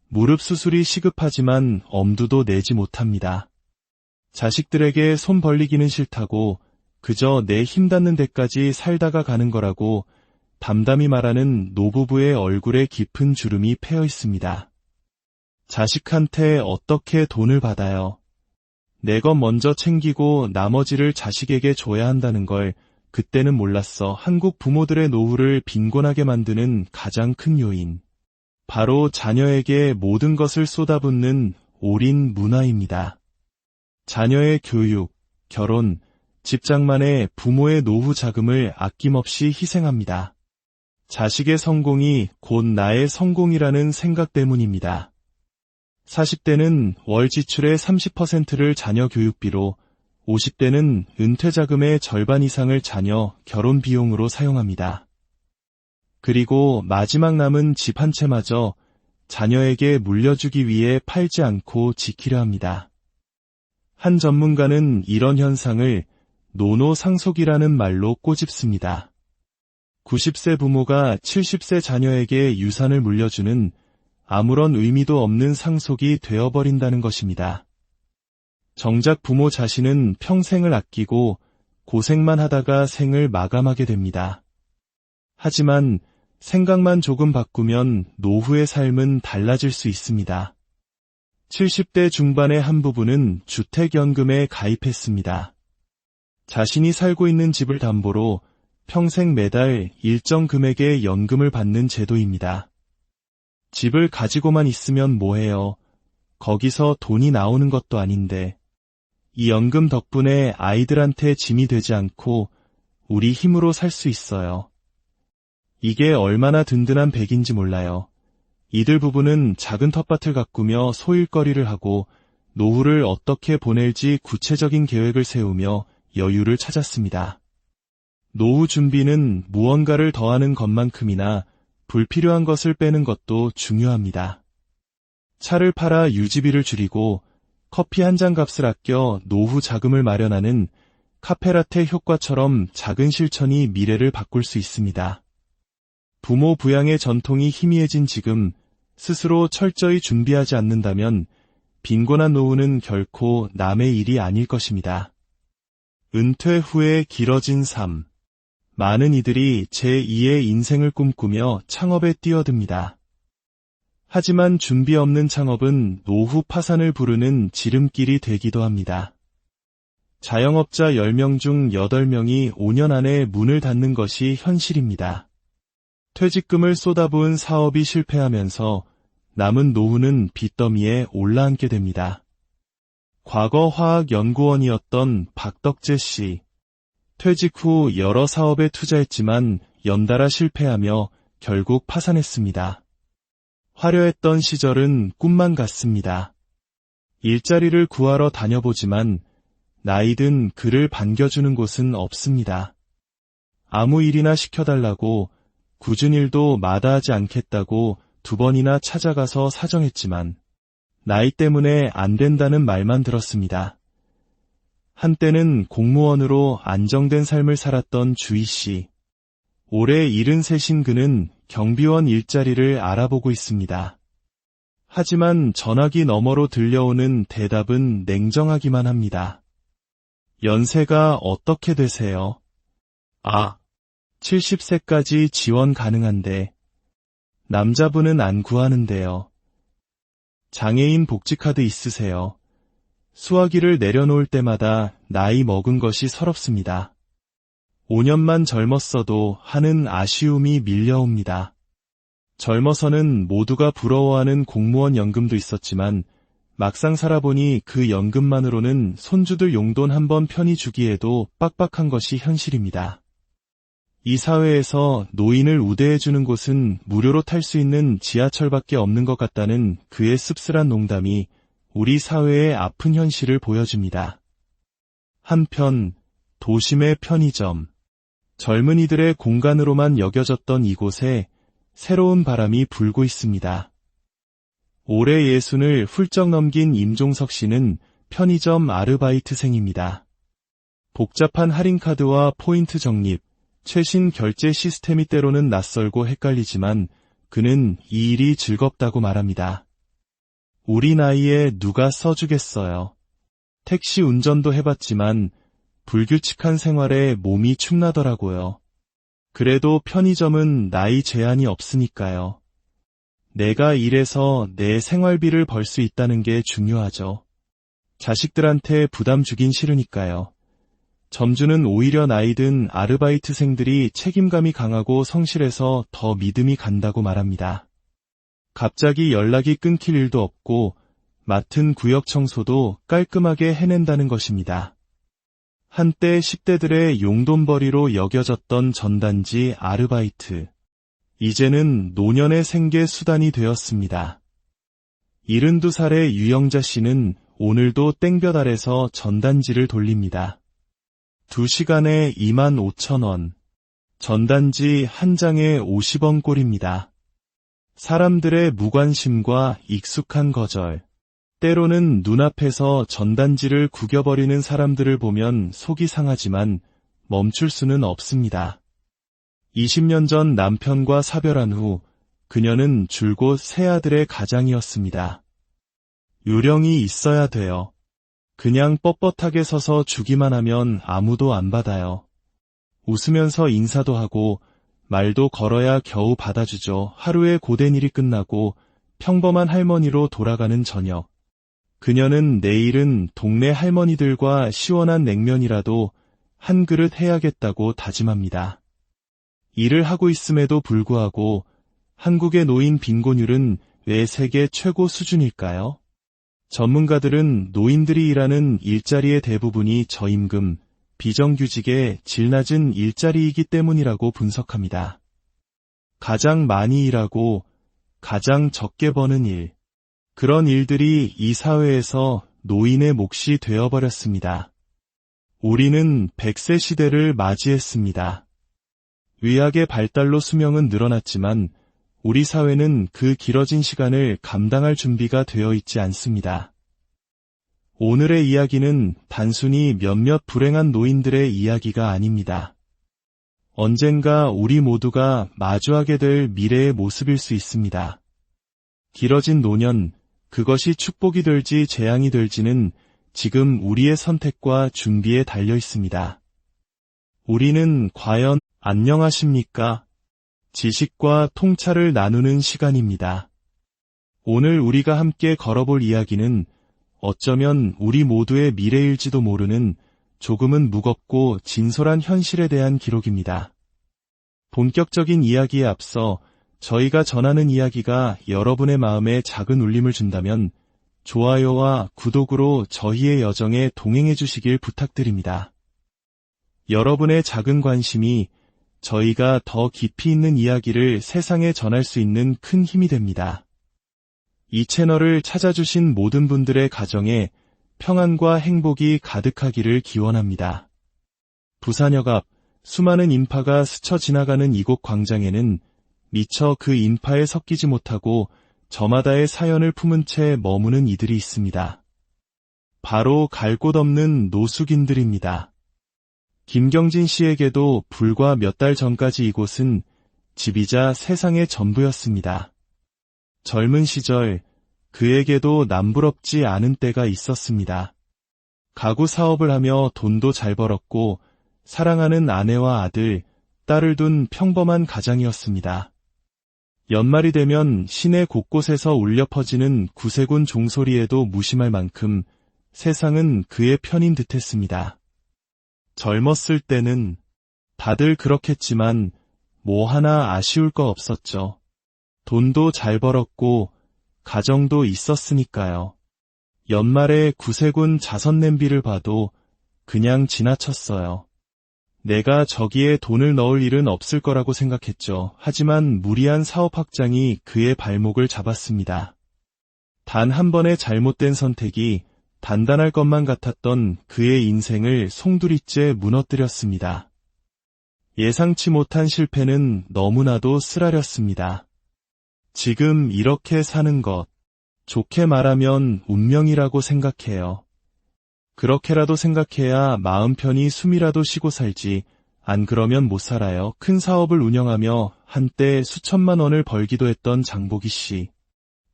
무릎 수술이 시급하지만 엄두도 내지 못합니다. 자식들에게 손 벌리기는 싫다고 그저 내 힘 닿는 데까지 살다가 가는 거라고 담담히 말하는 노부부의 얼굴에 깊은 주름이 패여 있습니다. 자식한테 어떻게 돈을 받아요? 내 것 먼저 챙기고 나머지를 자식에게 줘야 한다는 걸 그때는 몰랐어. 한국 부모들의 노후를 빈곤하게 만드는 가장 큰 요인. 바로 자녀에게 모든 것을 쏟아붓는 올인 문화입니다. 자녀의 교육, 결혼, 집장만에 부모의 노후 자금을 아낌없이 희생합니다. 자식의 성공이 곧 나의 성공이라는 생각 때문입니다. 40대는 월 지출의 30%를 자녀 교육비로, 50대는 은퇴자금의 절반 이상을 자녀 결혼 비용으로 사용합니다. 그리고 마지막 남은 집 한 채마저 자녀에게 물려주기 위해 팔지 않고 지키려 합니다. 한 전문가는 이런 현상을 노노상속이라는 말로 꼬집습니다. 90세 부모가 70세 자녀에게 유산을 물려주는 아무런 의미도 없는 상속이 되어버린다는 것입니다. 정작 부모 자신은 평생을 아끼고 고생만 하다가 생을 마감하게 됩니다. 하지만 생각만 조금 바꾸면 노후의 삶은 달라질 수 있습니다. 70대 중반의 한 부부는 주택연금에 가입했습니다. 자신이 살고 있는 집을 담보로 평생 매달 일정 금액의 연금을 받는 제도입니다. 집을 가지고만 있으면 뭐해요? 거기서 돈이 나오는 것도 아닌데. 이 연금 덕분에 아이들한테 짐이 되지 않고 우리 힘으로 살 수 있어요. 이게 얼마나 든든한 백인지 몰라요. 이들 부부는 작은 텃밭을 가꾸며 소일거리를 하고 노후를 어떻게 보낼지 구체적인 계획을 세우며 여유를 찾았습니다. 노후 준비는 무언가를 더하는 것만큼이나 불필요한 것을 빼는 것도 중요합니다. 차를 팔아 유지비를 줄이고 커피 한 잔 값을 아껴 노후 자금을 마련하는 카페라테 효과처럼 작은 실천이 미래를 바꿀 수 있습니다. 부모 부양의 전통이 희미해진 지금 스스로 철저히 준비하지 않는다면 빈곤한 노후는 결코 남의 일이 아닐 것입니다. 은퇴 후에 길어진 삶. 많은 이들이 제2의 인생을 꿈꾸며 창업에 뛰어듭니다. 하지만 준비 없는 창업은 노후 파산을 부르는 지름길이 되기도 합니다. 자영업자 10명 중 8명이 5년 안에 문을 닫는 것이 현실입니다. 퇴직금을 쏟아부은 사업이 실패하면서 남은 노후는 빚더미에 올라앉게 됩니다. 과거 화학연구원이었던 박덕재 씨. 퇴직 후 여러 사업에 투자했지만 연달아 실패하며 결국 파산했습니다. 화려했던 시절은 꿈만 같습니다. 일자리를 구하러 다녀보지만 나이든 그를 반겨주는 곳은 없습니다. 아무 일이나 시켜달라고 굳은 일도 마다하지 않겠다고 2번이나 찾아가서 사정했지만 나이 때문에 안 된다는 말만 들었습니다. 한때는 공무원으로 안정된 삶을 살았던 주희 씨. 올해 73인 그는 경비원 일자리를 알아보고 있습니다. 하지만 전화기 너머로 들려오는 대답은 냉정하기만 합니다. 연세가 어떻게 되세요? 70세까지 지원 가능한데 남자분은 안 구하는데요. 장애인 복지카드 있으세요? 수화기를 내려놓을 때마다 나이 먹은 것이 서럽습니다. 5년만 젊었어도 하는 아쉬움이 밀려옵니다. 젊어서는 모두가 부러워하는 공무원 연금도 있었지만 막상 살아보니 그 연금만으로는 손주들 용돈 한 번 편히 주기에도 빡빡한 것이 현실입니다. 이 사회에서 노인을 우대해주는 곳은 무료로 탈 수 있는 지하철밖에 없는 것 같다는 그의 씁쓸한 농담이 우리 사회의 아픈 현실을 보여줍니다. 한편 도심의 편의점. 젊은이들의 공간으로만 여겨졌던 이곳에 새로운 바람이 불고 있습니다. 올해 60을 훌쩍 넘긴 임종석 씨는 편의점 아르바이트생입니다. 복잡한 할인카드와 포인트 적립, 최신 결제 시스템이 때로는 낯설고 헷갈리지만 그는 이 일이 즐겁다고 말합니다. 우리 나이에 누가 써주겠어요. 택시 운전도 해봤지만 불규칙한 생활에 몸이 축나더라고요. 그래도 편의점은 나이 제한이 없으니까요. 내가 일해서 내 생활비를 벌 수 있다는 게 중요하죠. 자식들한테 부담 주긴 싫으니까요. 점주는 오히려 나이 든 아르바이트생들이 책임감이 강하고 성실해서 더 믿음이 간다고 말합니다. 갑자기 연락이 끊길 일도 없고 맡은 구역 청소도 깔끔하게 해낸다는 것입니다. 한때 10대들의 용돈벌이로 여겨졌던 전단지 아르바이트. 이제는 노년의 생계 수단이 되었습니다. 72살의 유영자 씨는 오늘도 땡볕 아래서 전단지를 돌립니다. 2시간에 25,000원. 전단지 한 장에 50원 꼴입니다. 사람들의 무관심과 익숙한 거절. 때로는 눈앞에서 전단지를 구겨버리는 사람들을 보면 속이 상하지만 멈출 수는 없습니다. 20년 전 남편과 사별한 후 그녀는 줄곧 세 아들의 가장이었습니다. 요령이 있어야 돼요. 그냥 뻣뻣하게 서서 주기만 하면 아무도 안 받아요. 웃으면서 인사도 하고 말도 걸어야 겨우 받아주죠. 하루의 고된 일이 끝나고 평범한 할머니로 돌아가는 저녁. 그녀는 내일은 동네 할머니들과 시원한 냉면이라도 한 그릇 해야겠다고 다짐합니다. 일을 하고 있음에도 불구하고 한국의 노인 빈곤율은 왜 세계 최고 수준일까요? 전문가들은 노인들이 일하는 일자리의 대부분이 저임금, 비정규직의 질 낮은 일자리이기 때문이라고 분석합니다. 가장 많이 일하고 가장 적게 버는 일. 그런 일들이 이 사회에서 노인의 몫이 되어버렸습니다. 우리는 100세 시대를 맞이했습니다. 의학의 발달로 수명은 늘어났지만 우리 사회는 그 길어진 시간을 감당할 준비가 되어 있지 않습니다. 오늘의 이야기는 단순히 몇몇 불행한 노인들의 이야기가 아닙니다. 언젠가 우리 모두가 마주하게 될 미래의 모습일 수 있습니다. 길어진 노년, 그것이 축복이 될지 재앙이 될지는 지금 우리의 선택과 준비에 달려 있습니다. 우리는 과연 안녕하십니까? 지식과 통찰을 나누는 시간입니다. 오늘 우리가 함께 걸어볼 이야기는 어쩌면 우리 모두의 미래일지도 모르는 조금은 무겁고 진솔한 현실에 대한 기록입니다. 본격적인 이야기에 앞서 저희가 전하는 이야기가 여러분의 마음에 작은 울림을 준다면 좋아요와 구독으로 저희의 여정에 동행해 주시길 부탁드립니다. 여러분의 작은 관심이 저희가 더 깊이 있는 이야기를 세상에 전할 수 있는 큰 힘이 됩니다. 이 채널을 찾아주신 모든 분들의 가정에 평안과 행복이 가득하기를 기원합니다. 부산역 앞 수많은 인파가 스쳐 지나가는 이곳 광장에는 미처 그 인파에 섞이지 못하고 저마다의 사연을 품은 채 머무는 이들이 있습니다. 바로 갈 곳 없는 노숙인들입니다. 김경진 씨에게도 불과 몇 달 전까지 이곳은 집이자 세상의 전부였습니다. 젊은 시절 그에게도 남부럽지 않은 때가 있었습니다. 가구 사업을 하며 돈도 잘 벌었고 사랑하는 아내와 아들, 딸을 둔 평범한 가장이었습니다. 연말이 되면 시내 곳곳에서 울려 퍼지는 구세군 종소리에도 무심할 만큼 세상은 그의 편인 듯했습니다. 젊었을 때는 다들 그렇겠지만 뭐 하나 아쉬울 거 없었죠. 돈도 잘 벌었고 가정도 있었으니까요. 연말에 구세군 자선 냄비를 봐도 그냥 지나쳤어요. 내가 저기에 돈을 넣을 일은 없을 거라고 생각했죠. 하지만 무리한 사업 확장이 그의 발목을 잡았습니다. 단 한 번의 잘못된 선택이 단단할 것만 같았던 그의 인생을 송두리째 무너뜨렸습니다. 예상치 못한 실패는 너무나도 쓰라렸습니다. 지금 이렇게 사는 것, 좋게 말하면 운명이라고 생각해요. 그렇게라도 생각해야 마음 편히 숨이라도 쉬고 살지 안 그러면 못 살아요. 큰 사업을 운영하며 한때 수천만 원을 벌기도 했던 장보기 씨.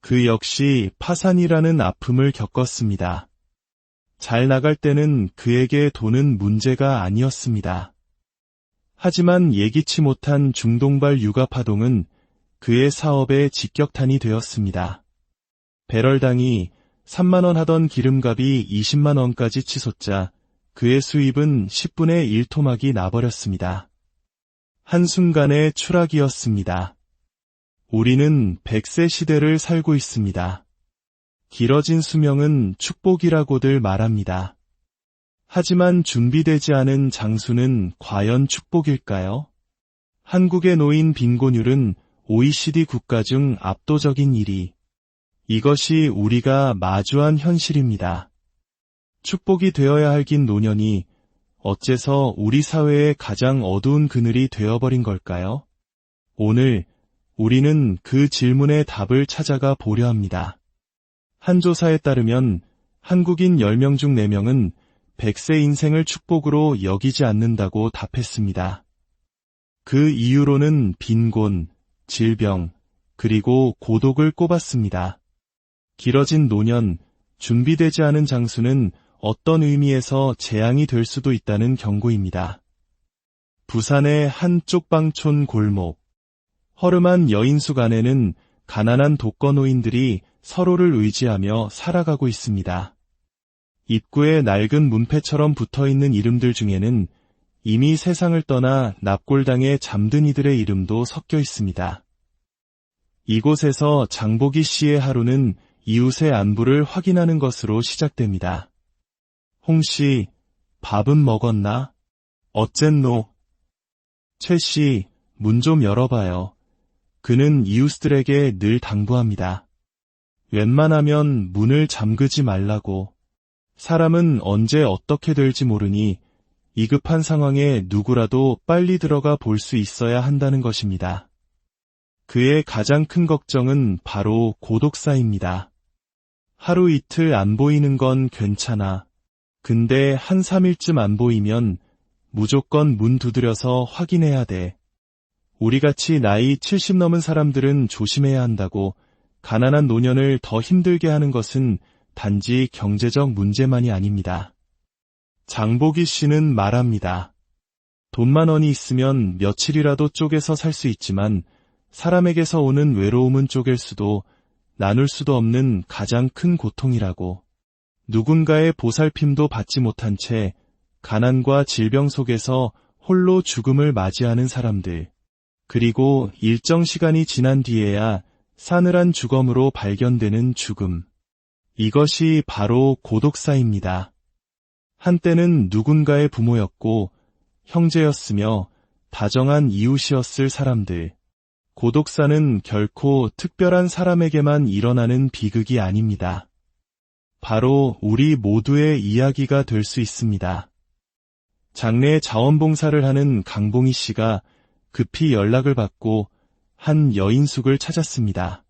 그 역시 파산이라는 아픔을 겪었습니다. 잘 나갈 때는 그에게 돈은 문제가 아니었습니다. 하지만 예기치 못한 중동발 유가 파동은 그의 사업에 직격탄이 되었습니다. 배럴당이 3만 원 하던 기름값이 20만 원까지 치솟자 그의 수입은 10분의 1 토막이 나버렸습니다. 한순간의 추락이었습니다. 우리는 100세 시대를 살고 있습니다. 길어진 수명은 축복이라고들 말합니다. 하지만 준비되지 않은 장수는 과연 축복일까요? 한국의 노인 빈곤율은 OECD 국가 중 압도적인 1위. 이것이 우리가 마주한 현실입니다. 축복이 되어야 할 긴 노년이 어째서 우리 사회의 가장 어두운 그늘이 되어버린 걸까요? 오늘 우리는 그 질문의 답을 찾아가 보려 합니다. 한 조사에 따르면 한국인 10명 중 4명은 100세 인생을 축복으로 여기지 않는다고 답했습니다. 그 이유로는 빈곤, 질병, 그리고 고독을 꼽았습니다. 길어진 노년, 준비되지 않은 장수는 어떤 의미에서 재앙이 될 수도 있다는 경고입니다. 부산의 한 쪽방촌 골목. 허름한 여인숙 안에는 가난한 독거노인들이 서로를 의지하며 살아가고 있습니다. 입구에 낡은 문패처럼 붙어있는 이름들 중에는 이미 세상을 떠나 납골당에 잠든 이들의 이름도 섞여 있습니다. 이곳에서 장보기 씨의 하루는 이웃의 안부를 확인하는 것으로 시작됩니다. 홍씨, 밥은 먹었나? 어쨌노? 최씨, 문 좀 열어봐요. 그는 이웃들에게 늘 당부합니다. 웬만하면 문을 잠그지 말라고. 사람은 언제 어떻게 될지 모르니 위급한 상황에 누구라도 빨리 들어가 볼 수 있어야 한다는 것입니다. 그의 가장 큰 걱정은 바로 고독사입니다. 하루 이틀 안 보이는 건 괜찮아. 근데 한 3일쯤 안 보이면 무조건 문 두드려서 확인해야 돼. 우리같이 나이 70 넘은 사람들은 조심해야 한다고. 가난한 노년을 더 힘들게 하는 것은 단지 경제적 문제만이 아닙니다. 장보기 씨는 말합니다. 돈만 원이 있으면 며칠이라도 쪼개서 살 수 있지만 사람에게서 오는 외로움은 쪼갤 수도 나눌 수도 없는 가장 큰 고통이라고. 누군가의 보살핌도 받지 못한 채 가난과 질병 속에서 홀로 죽음을 맞이하는 사람들. 그리고 일정 시간이 지난 뒤에야 싸늘한 주검으로 발견되는 죽음. 이것이 바로 고독사입니다. 한때는 누군가의 부모였고 형제였으며 다정한 이웃이었을 사람들. 고독사는 결코 특별한 사람에게만 일어나는 비극이 아닙니다. 바로 우리 모두의 이야기가 될 수 있습니다. 장례 자원봉사를 하는 강봉희 씨가 급히 연락을 받고 한 여인숙을 찾았습니다.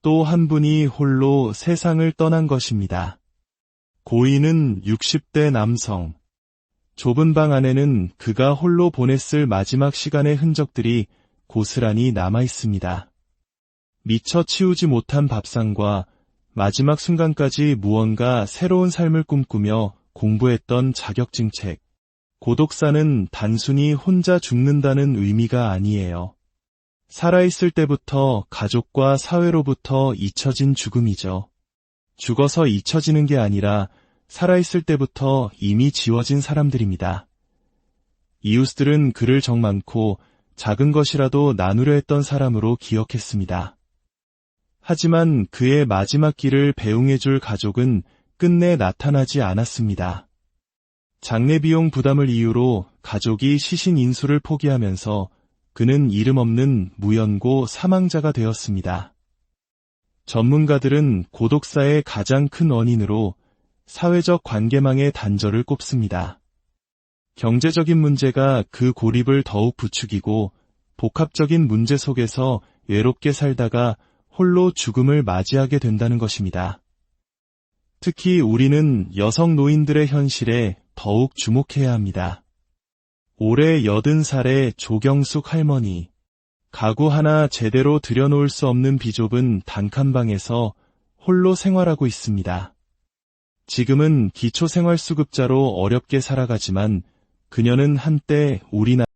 또 한 분이 홀로 세상을 떠난 것입니다. 고인은 60대 남성. 좁은 방 안에는 그가 홀로 보냈을 마지막 시간의 흔적들이 고스란히 남아 있습니다. 미처 치우지 못한 밥상과 마지막 순간까지 무언가 새로운 삶을 꿈꾸며 공부했던 자격증책. 고독사는 단순히 혼자 죽는다는 의미가 아니에요. 살아있을 때부터 가족과 사회로부터 잊혀진 죽음이죠. 죽어서 잊혀지는 게 아니라 살아있을 때부터 이미 지워진 사람들입니다. 이웃들은 그를 정 많고 작은 것이라도 나누려 했던 사람으로 기억했습니다. 하지만 그의 마지막 길을 배웅해줄 가족은 끝내 나타나지 않았습니다. 장례비용 부담을 이유로 가족이 시신 인수를 포기하면서 그는 이름 없는 무연고 사망자가 되었습니다. 전문가들은 고독사의 가장 큰 원인으로 사회적 관계망의 단절을 꼽습니다. 경제적인 문제가 그 고립을 더욱 부추기고 복합적인 문제 속에서 외롭게 살다가 홀로 죽음을 맞이하게 된다는 것입니다. 특히 우리는 여성 노인들의 현실에 더욱 주목해야 합니다. 올해 80살의 조경숙 할머니. 가구 하나 제대로 들여놓을 수 없는 비좁은 단칸방에서 홀로 생활하고 있습니다. 지금은 기초생활수급자로 어렵게 살아가지만 그녀는 한때 우리나라